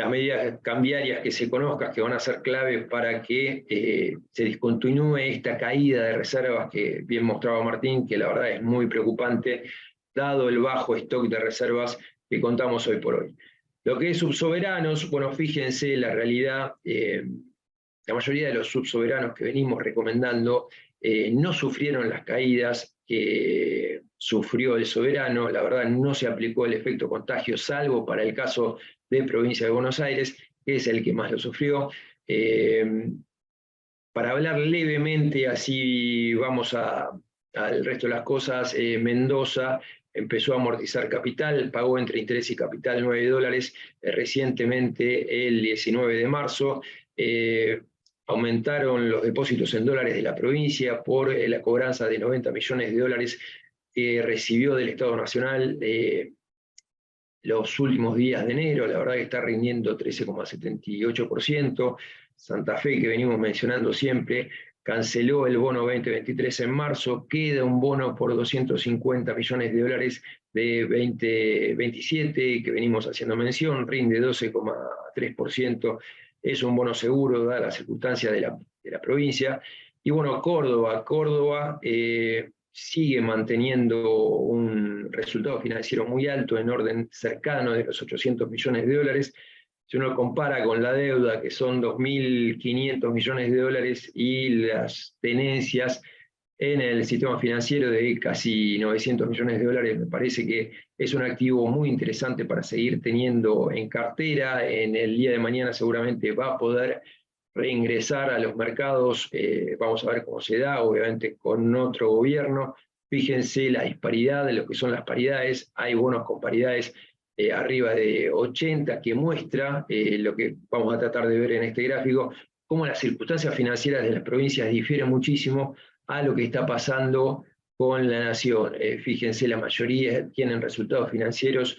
las medidas cambiarias que se conozcan, que van a ser clave para que se discontinúe esta caída de reservas que bien mostraba Martín, que la verdad es muy preocupante, dado el bajo stock de reservas que contamos hoy por hoy. Lo que es subsoberanos, bueno, fíjense la realidad, la mayoría de los subsoberanos que venimos recomendando no sufrieron las caídas que sufrió el soberano, la verdad no se aplicó el efecto contagio, salvo para el caso de Provincia de Buenos Aires, que es el que más lo sufrió. Para hablar levemente, así vamos al resto de las cosas, Mendoza empezó a amortizar capital, pagó entre interés y capital $9, recientemente el 19 de marzo, aumentaron los depósitos en dólares de la provincia por la cobranza de $90 millones que recibió del Estado Nacional los últimos días de enero, la verdad que está rindiendo 13,78%. Santa Fe, que venimos mencionando siempre, canceló el bono 2023 en marzo, queda un bono por $250 millones de 2027, que venimos haciendo mención, rinde 12,3%, es un bono seguro, dada la circunstancia de la provincia. Y bueno, Córdoba sigue manteniendo un resultado financiero muy alto, en orden cercano de los $800 millones. Si uno compara con la deuda, que son $2.500 millones, y las tenencias en el sistema financiero de casi $900 millones, me parece que es un activo muy interesante para seguir teniendo en cartera. En el día de mañana seguramente va a poder reingresar a los mercados, vamos a ver cómo se da, obviamente con otro gobierno. Fíjense la disparidad de lo que son las paridades, hay bonos con paridades arriba de 80, que muestra lo que vamos a tratar de ver en este gráfico, cómo las circunstancias financieras de las provincias difieren muchísimo a lo que está pasando con la nación. Fíjense, la mayoría tienen resultados financieros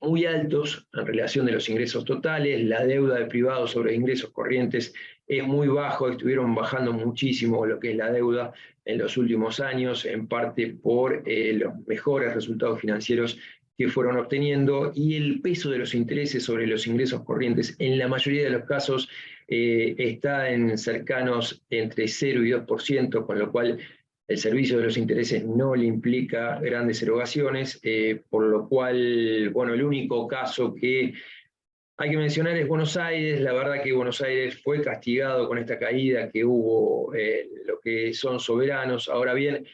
muy altos en relación de los ingresos totales, la deuda de privados sobre ingresos corrientes es muy bajo, estuvieron bajando muchísimo lo que es la deuda en los últimos años, en parte por los mejores resultados financieros que fueron obteniendo, y el peso de los intereses sobre los ingresos corrientes en la mayoría de los casos está en cercanos entre 0 y 2%, con lo cual el servicio de los intereses no le implica grandes erogaciones, por lo cual, bueno, el único caso que hay que mencionar es Buenos Aires. La verdad que Buenos Aires fue castigado con esta caída que hubo, lo que son soberanos. Ahora bien,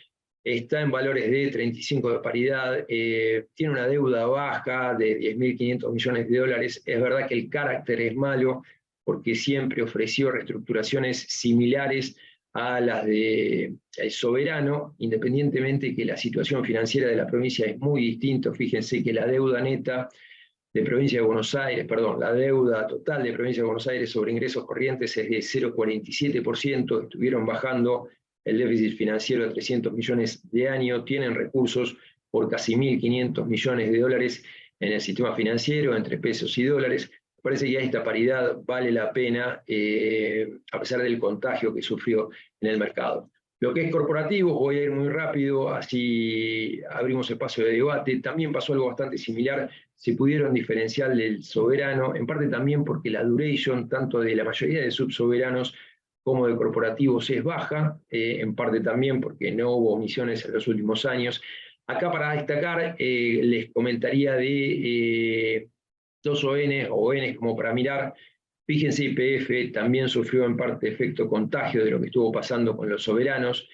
está en valores de 35 de paridad, tiene una deuda baja de $10.500 millones. Es verdad que el carácter es malo, porque siempre ofreció reestructuraciones similares a las del soberano, independientemente que la situación financiera de la provincia es muy distinta. Fíjense que la deuda neta de Provincia de Buenos Aires, perdón, la deuda total de Provincia de Buenos Aires sobre ingresos corrientes es de 0,47%, estuvieron bajando el déficit financiero de 300 millones de año, tienen recursos por casi $1.500 millones en el sistema financiero, entre pesos y dólares. Parece que a esta paridad vale la pena, a pesar del contagio que sufrió en el mercado. Lo que es corporativo, voy a ir muy rápido, así abrimos espacio de debate. También pasó algo bastante similar, se pudieron diferenciar del soberano, en parte también porque la duration, tanto de la mayoría de subsoberanos como de corporativos, es baja, en parte también porque no hubo emisiones en los últimos años. Acá, para destacar, les comentaría de dos ONs como para mirar. Fíjense, YPF también sufrió en parte efecto contagio de lo que estuvo pasando con los soberanos.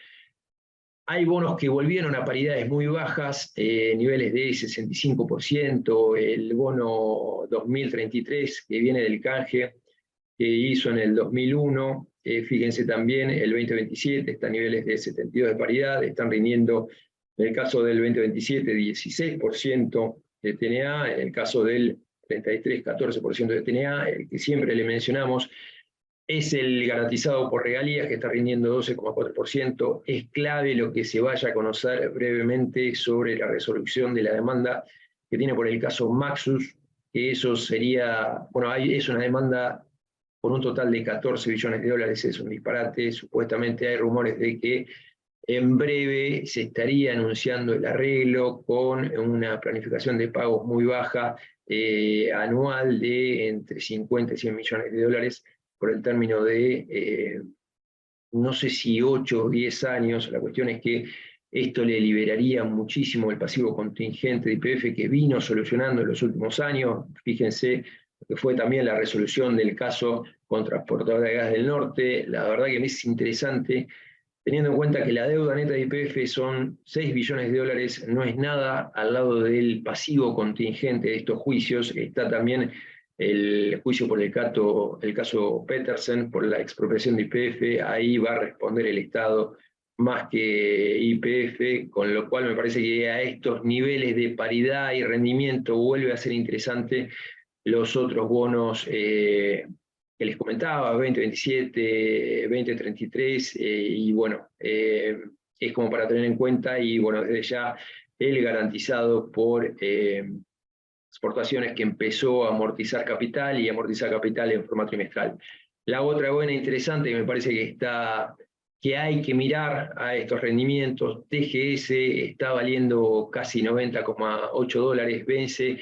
Hay bonos que volvieron a paridades muy bajas, niveles de 65%, el bono 2033 que viene del canje que hizo en el 2001, fíjense también el 2027 está a niveles de 72 de paridad, están rindiendo en el caso del 2027 16% de TNA, en el caso del 33, 14% de TNA, el que siempre le mencionamos es el garantizado por regalías, que está rindiendo 12,4%. Es clave lo que se vaya a conocer brevemente sobre la resolución de la demanda que tiene por el caso Maxus, que eso sería, bueno, es una demanda por un total de $14 billones, es un disparate. Supuestamente hay rumores de que en breve se estaría anunciando el arreglo con una planificación de pagos muy baja anual de entre 50 y 100 millones de dólares por el término de, no sé si 8 o 10 años. La cuestión es que esto le liberaría muchísimo el pasivo contingente de YPF que vino solucionando en los últimos años. Fíjense lo que fue también la resolución del caso con Transportadora de Gas del Norte. La verdad que me es interesante, teniendo en cuenta que la deuda neta de YPF son 6 billones de dólares, no es nada al lado del pasivo contingente de estos juicios. Está también el juicio por el caso Petersen, por la expropiación de YPF, ahí va a responder el Estado más que YPF, con lo cual me parece que a estos niveles de paridad y rendimiento vuelve a ser interesante los otros bonos que les comentaba, 2027, 2033, y bueno, es como para tener en cuenta, y bueno, desde ya el garantizado por exportaciones, que empezó a amortizar capital y amortizar capital en forma trimestral. La otra buena interesante que me parece que hay que mirar a estos rendimientos: TGS está valiendo casi 90,8 dólares, vence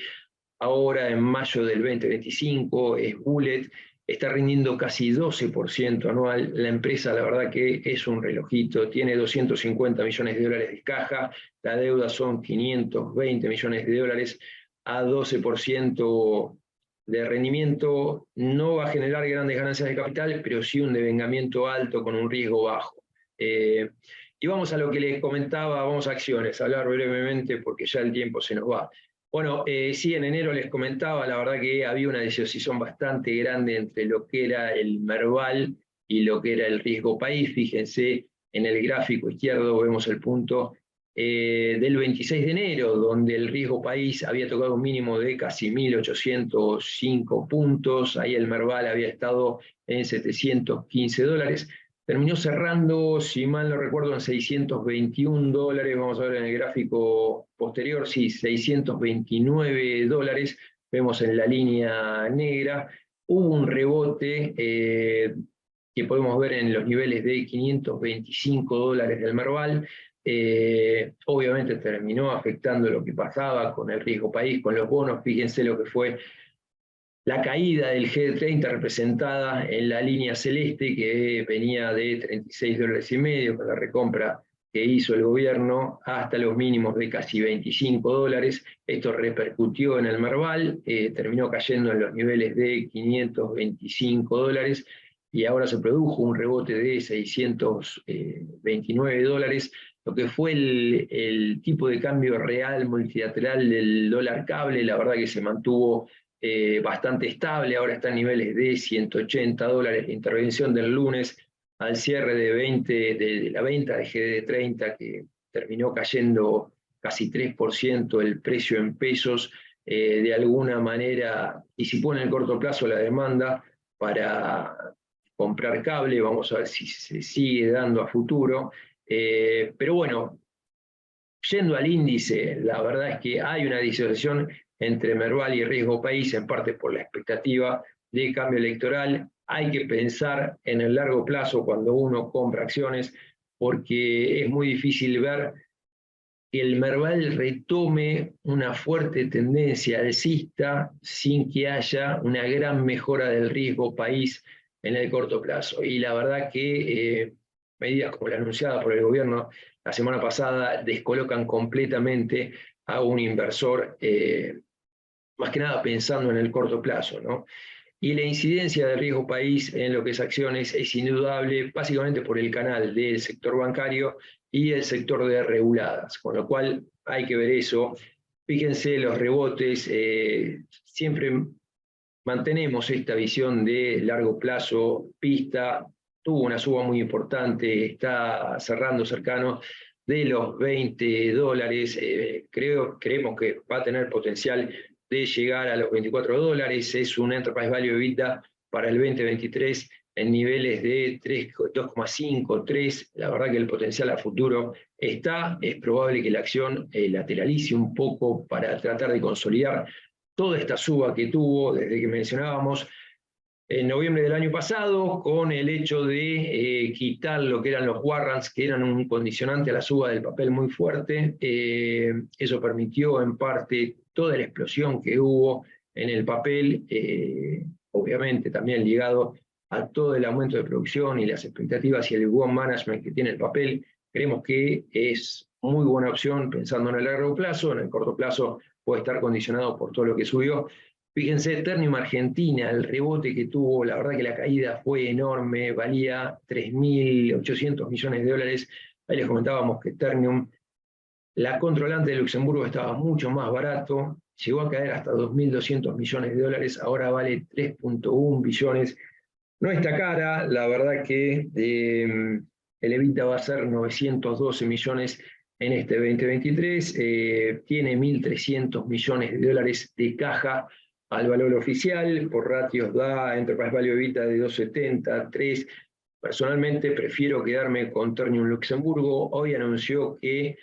ahora en mayo del 2025, es Bullet, está rindiendo casi 12% anual. La empresa, la verdad que es un relojito, tiene 250 millones de dólares de caja, la deuda son 520 millones de dólares, a 12% de rendimiento, no va a generar grandes ganancias de capital, pero sí un devengamiento alto con un riesgo bajo. Y vamos a lo que les comentaba, vamos a acciones, hablar brevemente porque ya el tiempo se nos va. Bueno, sí, en enero les comentaba, la verdad que había una desociación bastante grande entre lo que era el Merval y lo que era el riesgo país. Fíjense, en el gráfico izquierdo vemos el punto del 26 de enero, donde el riesgo país había tocado un mínimo de casi 1.805 puntos, ahí el Merval había estado en 715 dólares, terminó cerrando, si mal no recuerdo, en 621 dólares, vamos a ver en el gráfico posterior, sí, 629 dólares, vemos en la línea negra. Hubo un rebote que podemos ver en los niveles de 525 dólares del Merval. Obviamente terminó afectando lo que pasaba con el riesgo país, con los bonos. Fíjense lo que fue la caída del G30 representada en la línea celeste, que venía de 36 dólares y medio con la recompra que hizo el gobierno, hasta los mínimos de casi 25 dólares. Esto repercutió en el Merval, terminó cayendo en los niveles de 525 dólares, y ahora se produjo un rebote de 629 dólares, lo que fue el tipo de cambio real multilateral del dólar cable. La verdad que se mantuvo bastante estable, ahora está en niveles de 180 dólares. La intervención del lunes al cierre de la venta de GD30, que terminó cayendo casi 3% el precio en pesos, de alguna manera disipó en el corto plazo la demanda para comprar cable. Vamos a ver si se sigue dando a futuro. Pero bueno, yendo al índice, la verdad es que hay una disociación entre Merval y riesgo país, en parte por la expectativa de cambio electoral. Hay que pensar en el largo plazo cuando uno compra acciones, porque es muy difícil ver que el Merval retome una fuerte tendencia alcista sin que haya una gran mejora del riesgo país en el corto plazo. Y la verdad que medidas como la anunciada por el gobierno la semana pasada descolocan completamente a un inversor, más que nada pensando en el corto plazo, ¿no? Y la incidencia del riesgo país en lo que es acciones es indudable, básicamente por el canal del sector bancario y el sector de reguladas, con lo cual hay que ver eso. Fíjense los rebotes, siempre mantenemos esta visión de largo plazo. Pista tuvo una suba muy importante, está cerrando cercano de los 20 dólares, creemos que va a tener potencial de llegar a los 24 dólares, es un Enterprise Value EBITDA para el 2023 en niveles de 2,5, 3, la verdad que el potencial a futuro está. Es probable que la acción lateralice un poco para tratar de consolidar toda esta suba que tuvo desde que mencionábamos en noviembre del año pasado, con el hecho de quitar lo que eran los warrants, que eran un condicionante a la suba del papel muy fuerte. Eso permitió en parte toda la explosión que hubo en el papel, obviamente también ligado a todo el aumento de producción y las expectativas y el buen management que tiene el papel, creemos que es muy buena opción pensando en el largo plazo. En el corto plazo puede estar condicionado por todo lo que subió. Fíjense, Ternium Argentina, el rebote que tuvo, la verdad que la caída fue enorme, valía 3.800 millones de dólares. Ahí les comentábamos que Ternium, la controlante de Luxemburgo, estaba mucho más barato, llegó a caer hasta 2.200 millones de dólares, ahora vale 3.1 billones. No está cara, la verdad que el EBITDA va a ser 912 millones en este 2023, tiene 1.300 millones de dólares de caja al valor oficial, por ratios da Enterprise Value EBITDA de 2.70, 3. Personalmente prefiero quedarme con Ternium Luxemburgo. Hoy anunció que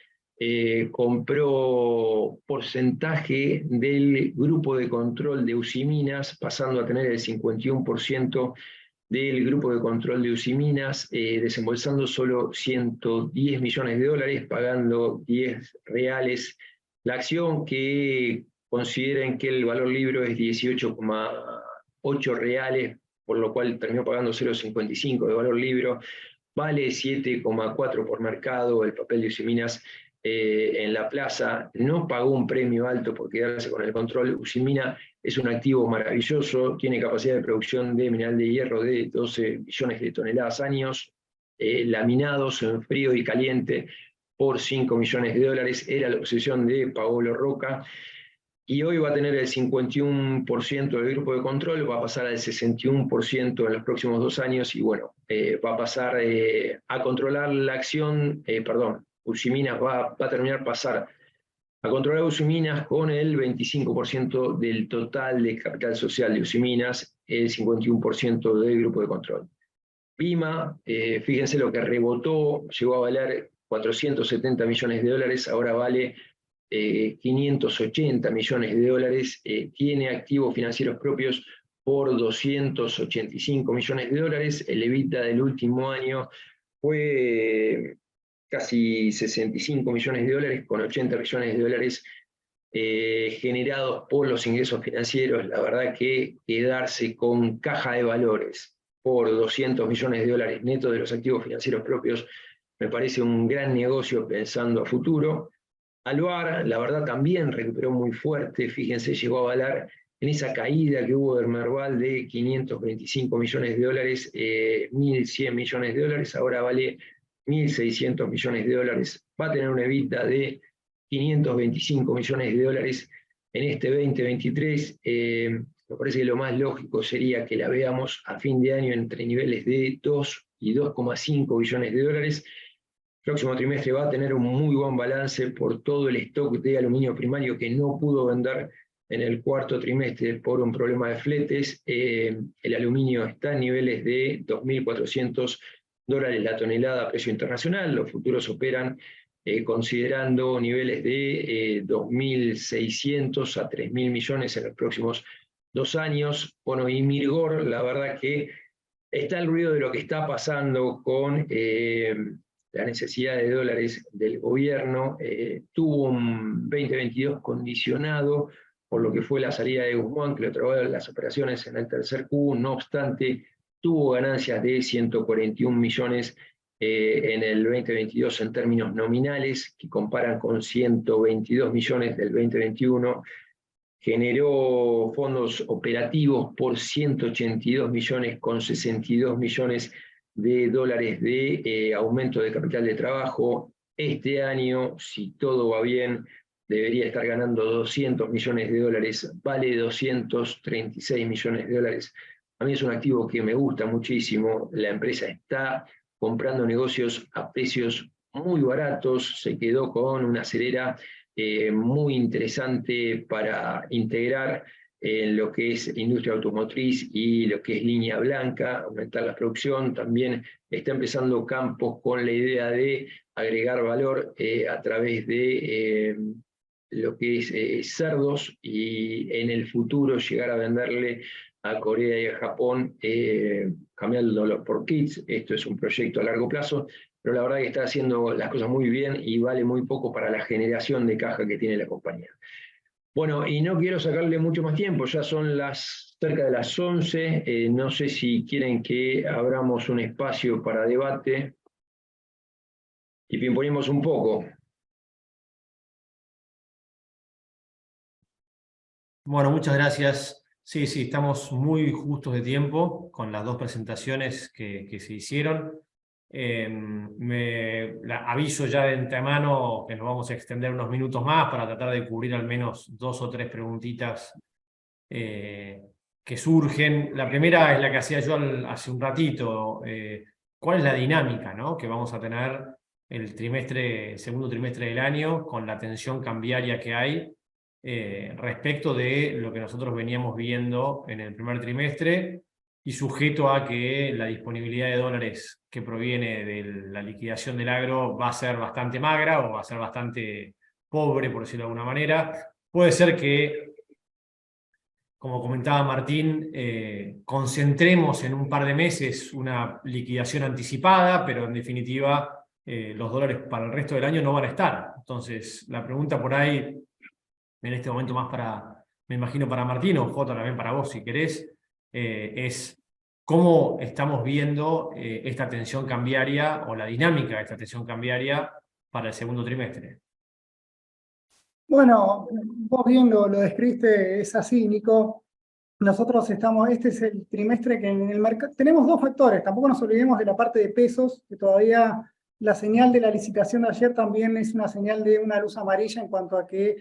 compró porcentaje del grupo de control de Usiminas, pasando a tener el 51% del grupo de control de Usiminas, desembolsando solo 110 millones de dólares, pagando 10 reales la acción, que consideren que el valor libre es 18,8 reales, por lo cual terminó pagando 0,55 de valor libre, vale 7,4 por mercado. El papel de Usiminas en la plaza no pagó un premio alto por quedarse con el control. Usimina es un activo maravilloso, tiene capacidad de producción de mineral de hierro de 12 billones de toneladas años, laminados en frío y caliente por 5 millones de dólares, era la obsesión de Paolo Roca, y hoy va a tener el 51% del grupo de control, va a pasar al 61% en los próximos 2 años, y bueno, va a pasar a controlar la acción, Usiminas va a terminar pasar a controlar Usiminas con el 25% del total de capital social de Usiminas, el 51% del grupo de control. Pima, fíjense lo que rebotó, llegó a valer 470 millones de dólares, ahora vale 580 millones de dólares, tiene activos financieros propios por 285 millones de dólares, el EBITDA del último año fue casi 65 millones de dólares, con 80 millones de dólares generados por los ingresos financieros. La verdad que quedarse con caja de valores por 200 millones de dólares netos de los activos financieros propios me parece un gran negocio pensando a futuro. Alvar, la verdad, también recuperó muy fuerte, fíjense, llegó a valer en esa caída que hubo de Merval de 525 millones de dólares, 1.100 millones de dólares, ahora vale 1.600 millones de dólares, va a tener una EBITDA de 525 millones de dólares en este 2023. Me parece que lo más lógico sería que la veamos a fin de año entre niveles de 2 y 2,5 billones de dólares. El próximo trimestre va a tener un muy buen balance por todo el stock de aluminio primario que no pudo vender en el cuarto trimestre por un problema de fletes. El aluminio está en niveles de 2.400 dólares la tonelada a precio internacional. Los futuros operan considerando niveles de 2.600 a 3.000 millones en los próximos 2 años. Bueno, y Mirgor, la verdad que está el ruido de lo que está pasando con la necesidad de dólares del gobierno. Tuvo un 2022 condicionado por lo que fue la salida de Guzmán, que lo trabó las operaciones en el tercer Q. No obstante, tuvo ganancias de 141 millones en el 2022 en términos nominales, que comparan con 122 millones del 2021. Generó fondos operativos por 182 millones con 62 millones de dólares de aumento de capital de trabajo. Este año, si todo va bien, debería estar ganando 200 millones de dólares, vale 236 millones de dólares. A mí es un activo que me gusta muchísimo. La empresa está comprando negocios a precios muy baratos, se quedó con una acelera muy interesante para integrar en lo que es industria automotriz y lo que es línea blanca, aumentar la producción. También está empezando Campos con la idea de agregar valor a través de lo que es cerdos, y en el futuro llegar a venderle a Corea y a Japón cambiándolo por kits. Esto es un proyecto a largo plazo, pero la verdad que está haciendo las cosas muy bien y vale muy poco para la generación de caja que tiene la compañía. Bueno, y no quiero sacarle mucho más tiempo, ya son cerca de las 11, no sé si quieren que abramos un espacio para debate y pimponemos un poco. Bueno, muchas gracias. Sí, sí, estamos muy justos de tiempo con las dos presentaciones que se hicieron. Aviso ya de antemano que nos vamos a extender unos minutos más para tratar de cubrir al menos 2 o 3 preguntitas que surgen. La primera es la que hacía yo hace un ratito. ¿Cuál es la dinámica, ¿no?, que vamos a tener el segundo trimestre del año con la tensión cambiaria que hay respecto de lo que nosotros veníamos viendo en el primer trimestre y sujeto a que la disponibilidad de dólares que proviene de la liquidación del agro va a ser bastante magra o va a ser bastante pobre, por decirlo de alguna manera? Puede ser que, como comentaba Martín, concentremos en un par de meses una liquidación anticipada, pero en definitiva los dólares para el resto del año no van a estar. Entonces, la pregunta por ahí, en este momento más me imagino para Martín, o Jota también para vos si querés, es cómo estamos viendo esta tensión cambiaria o la dinámica de esta tensión cambiaria para el segundo trimestre. Bueno, vos bien lo describiste, es así, Nico. Nosotros este es el trimestre que en el mercado tenemos dos factores, tampoco nos olvidemos de la parte de pesos, que todavía la señal de la licitación de ayer también es una señal de una luz amarilla en cuanto a que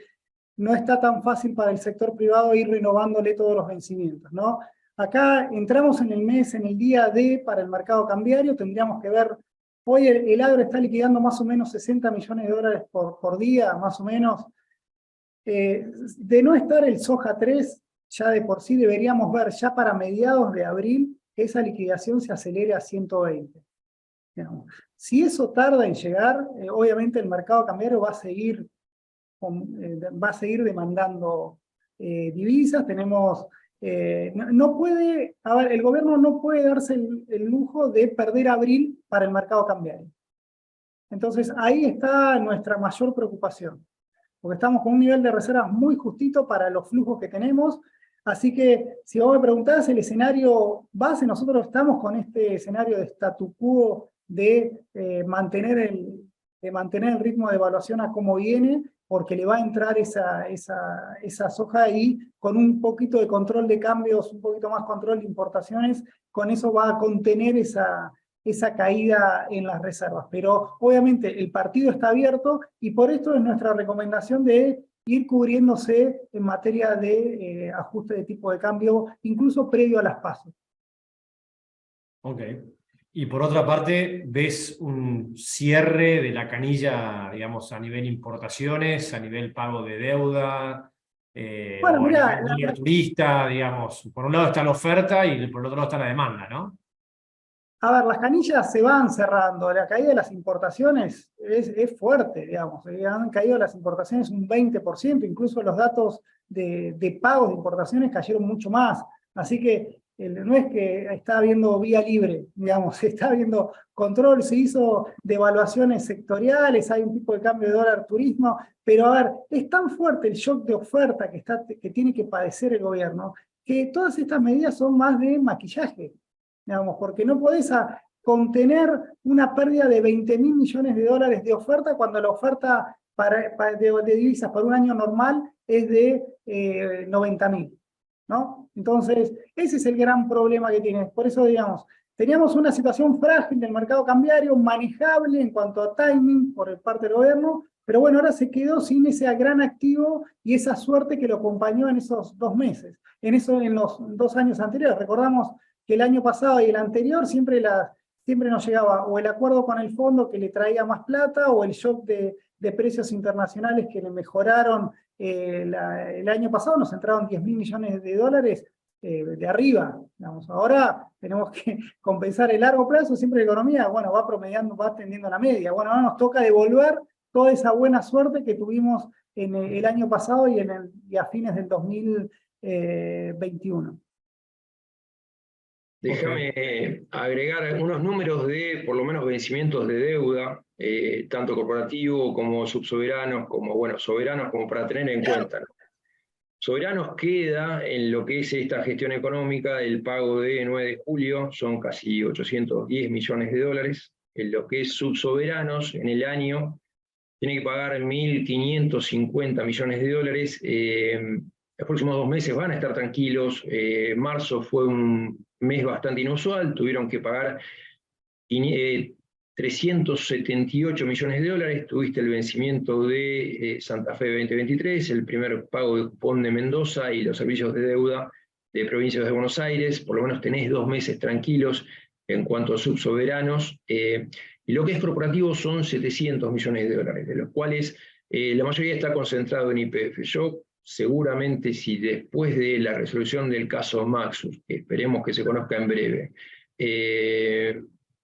no está tan fácil para el sector privado ir renovándole todos los vencimientos, ¿no? Acá entramos en el mes, en el día D para el mercado cambiario, tendríamos que ver, hoy el agro está liquidando más o menos 60 millones de dólares por día, más o menos. De no estar el soja 3, ya de por sí deberíamos ver ya para mediados de abril que esa liquidación se acelere a 120. Digamos. Si eso tarda en llegar, obviamente el mercado cambiario va a seguir demandando divisas. Tenemos, no puede, a ver, el gobierno no puede darse el lujo de perder abril para el mercado cambiario. Entonces ahí está nuestra mayor preocupación, porque estamos con un nivel de reservas muy justito para los flujos que tenemos. Así que, si vos me preguntás el escenario base, nosotros estamos con este escenario de statu quo de mantener el ritmo de evaluación a como viene, porque le va a entrar esa soja y con un poquito de control de cambios, un poquito más control de importaciones, con eso va a contener esa caída en las reservas. Pero obviamente el partido está abierto y por esto es nuestra recomendación de ir cubriéndose en materia de ajuste de tipo de cambio, incluso previo a las PASO. Ok. Y por otra parte, ¿ves un cierre de la canilla, digamos, a nivel importaciones, a nivel pago de deuda, Bueno, o a mira, nivel turista, digamos? Por un lado está la oferta y por el otro lado está la demanda, ¿no? a ver, las canillas se van cerrando, la caída de las importaciones es fuerte, digamos, han caído las importaciones un 20%, incluso los datos de pagos de importaciones cayeron mucho más, así que no es que está habiendo vía libre, digamos, está habiendo control, se hizo devaluaciones sectoriales, hay un tipo de cambio de dólar turismo, pero a ver, es tan fuerte el shock de oferta que tiene que padecer el gobierno, que todas estas medidas son más de maquillaje. Digamos, porque no podés contener una pérdida de 20.000 millones de dólares de oferta cuando la oferta de divisas para un año normal es de 90.000, ¿no? Entonces, ese es el gran problema que tiene. Por eso, digamos, teníamos una situación frágil del mercado cambiario, manejable en cuanto a timing por parte del gobierno, pero bueno, ahora se quedó sin ese gran activo y esa suerte que lo acompañó en esos 2 meses, en los 2 años anteriores. Recordamos que el año pasado y el anterior siempre nos llegaba o el acuerdo con el fondo que le traía más plata o el shock de precios internacionales que le mejoraron. El año pasado nos entraron 10.000 millones de dólares de arriba. Digamos. Ahora tenemos que compensar el largo plazo, siempre la economía, bueno, va promediando, va tendiendo a la media. Bueno, ahora nos toca devolver toda esa buena suerte que tuvimos en el año pasado y a fines del 2021. Déjame agregar algunos números de, por lo menos, vencimientos de deuda, tanto corporativo como subsoberanos, como, bueno, soberanos, como para tener en cuenta, ¿no? Soberanos queda en lo que es esta gestión económica, el pago de 9 de julio, son casi 810 millones de dólares. En lo que es subsoberanos, en el año, tiene que pagar 1.550 millones de dólares. Los próximos 2 meses van a estar tranquilos. Marzo fue un mes bastante inusual, tuvieron que pagar 378 millones de dólares, tuviste el vencimiento de Santa Fe 2023, el primer pago de cupón de Mendoza y los servicios de deuda de provincias de Buenos Aires, por lo menos tenés 2 meses tranquilos en cuanto a subsoberanos, y lo que es corporativo son 700 millones de dólares, de los cuales la mayoría está concentrado en YPF. Yo seguramente, si después de la resolución del caso Maxus, que esperemos que se conozca en breve,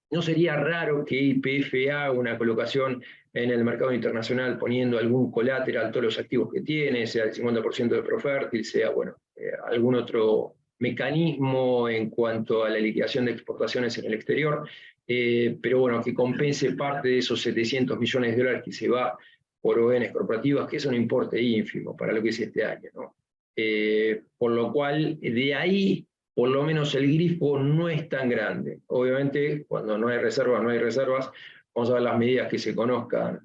no sería raro que YPF haga una colocación en el mercado internacional poniendo algún colateral, todos los activos que tiene, sea el 50% de Profértil, sea algún otro mecanismo en cuanto a la liquidación de exportaciones en el exterior, pero bueno, que compense parte de esos 700 millones de dólares que se va por ONs corporativas, que es un importe ínfimo para lo que es este año, ¿no? Por lo cual, de ahí, por lo menos el grifo no es tan grande. Obviamente, cuando no hay reservas, no hay reservas. Vamos a ver las medidas que se conozcan,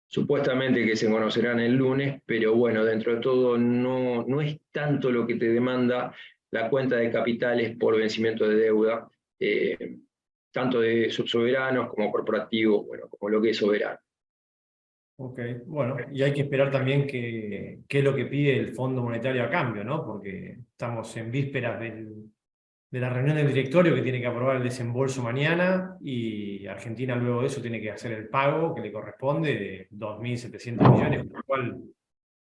supuestamente que se conocerán el lunes, pero bueno, dentro de todo no es tanto lo que te demanda la cuenta de capitales por vencimiento de deuda, tanto de subsoberanos como corporativos, bueno, como lo que es soberano. Ok, bueno, y hay que esperar también qué es lo que pide el Fondo Monetario a cambio, ¿no? Porque estamos en vísperas de la reunión del directorio que tiene que aprobar el desembolso mañana, y Argentina luego de eso tiene que hacer el pago que le corresponde de 2.700 millones, con lo cual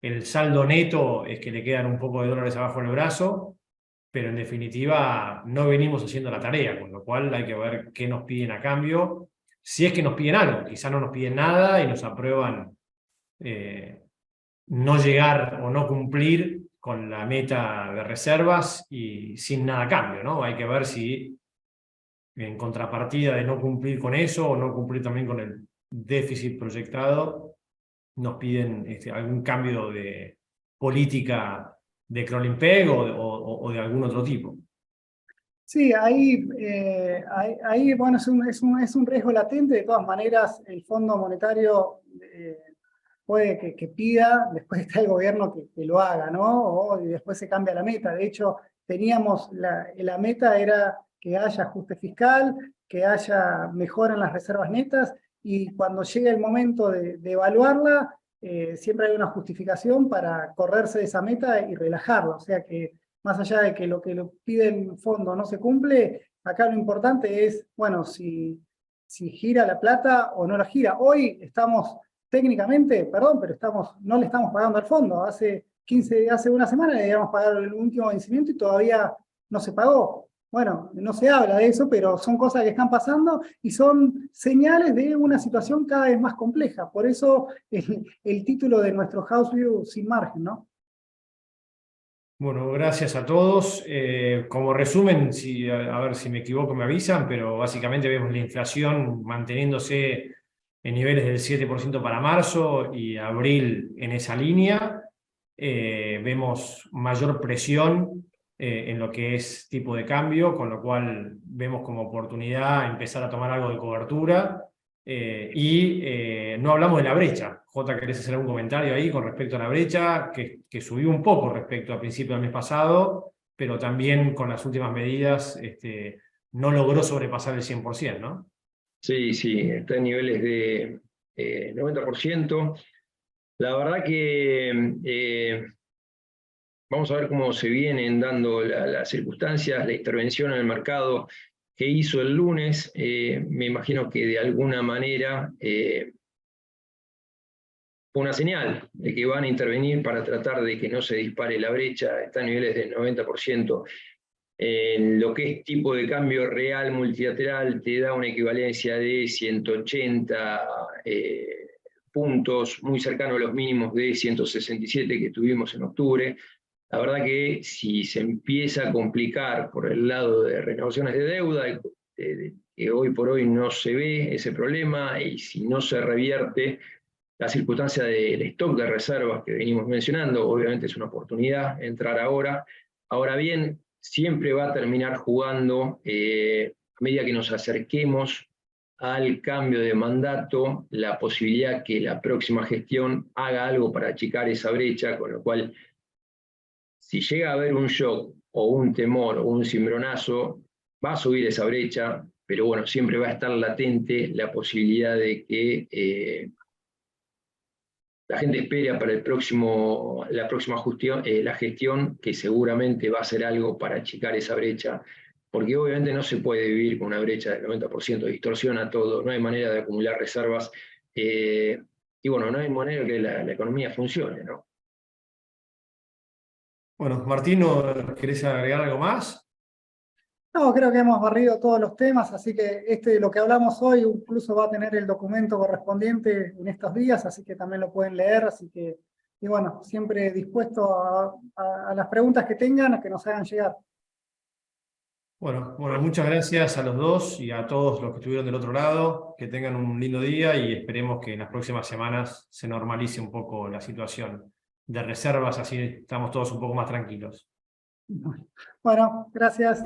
el saldo neto es que le quedan un poco de dólares abajo del brazo, pero en definitiva no venimos haciendo la tarea, con lo cual hay que ver qué nos piden a cambio, si es que nos piden algo. Quizá no nos piden nada y nos aprueban no llegar o no cumplir con la meta de reservas y sin nada a cambio, ¿no? Hay que ver si en contrapartida de no cumplir con eso o no cumplir también con el déficit proyectado, nos piden algún cambio de política de crawling peg o de algún otro tipo. Sí, ahí bueno, es un riesgo latente. De todas maneras, el Fondo Monetario puede que pida, después está el gobierno que lo haga, ¿no? Y después se cambia la meta. De hecho, teníamos la meta era que haya ajuste fiscal, que haya mejora en las reservas netas, y cuando llega el momento de evaluarla, siempre hay una justificación para correrse de esa meta y relajarla. O sea que más allá de que lo pide el fondo no se cumple, acá lo importante es, bueno, si gira la plata o no la gira. Hoy estamos técnicamente, perdón, pero no le estamos pagando al fondo. Hace una semana le debíamos pagar el último vencimiento y todavía no se pagó. Bueno, no se habla de eso, pero son cosas que están pasando y son señales de una situación cada vez más compleja. Por eso el título de nuestro House View sin margen, ¿no? Bueno, gracias a todos. Como resumen, a ver si me equivoco me avisan, pero básicamente vemos la inflación manteniéndose en niveles del 7% para marzo y abril en esa línea. Vemos mayor presión en lo que es tipo de cambio, con lo cual vemos como oportunidad empezar a tomar algo de cobertura. No hablamos de la brecha. Jota, ¿querés hacer algún comentario ahí con respecto a la brecha? Que subió un poco respecto al principio del mes pasado, pero también con las últimas medidas no logró sobrepasar el 100%, ¿no? Sí, está en niveles de 90%. La verdad que vamos a ver cómo se vienen dando las circunstancias, la intervención en el mercado que hizo el lunes. Me imagino que de alguna manera fue una señal de que van a intervenir para tratar de que no se dispare la brecha. Está a niveles del 90%. En lo que es tipo de cambio real multilateral, te da una equivalencia de 180 puntos, muy cercano a los mínimos de 167 que tuvimos en octubre. La verdad que si se empieza a complicar por el lado de renovaciones de deuda, que hoy por hoy no se ve ese problema, y si no se revierte la circunstancia del stock de reservas que venimos mencionando, obviamente es una oportunidad entrar ahora. Ahora bien, siempre va a terminar jugando, a medida que nos acerquemos al cambio de mandato, la posibilidad que la próxima gestión haga algo para achicar esa brecha, con lo cual, si llega a haber un shock o un temor o un cimbronazo, va a subir esa brecha, pero bueno, siempre va a estar latente la posibilidad de que la gente espera para la próxima gestión, que seguramente va a hacer algo para achicar esa brecha, porque obviamente no se puede vivir con una brecha del 90%, distorsiona todo, no hay manera de acumular reservas, y bueno, no hay manera que la economía funcione, ¿no? Bueno, Martín, ¿querés agregar algo más? No, creo que hemos barrido todos los temas, así que lo que hablamos hoy incluso va a tener el documento correspondiente en estos días, así que también lo pueden leer, así que, y bueno, siempre dispuesto a las preguntas que tengan, a que nos hagan llegar. Bueno, muchas gracias a los dos y a todos los que estuvieron del otro lado, que tengan un lindo día y esperemos que en las próximas semanas se normalice un poco la situación de reservas, así estamos todos un poco más tranquilos. Bueno, gracias.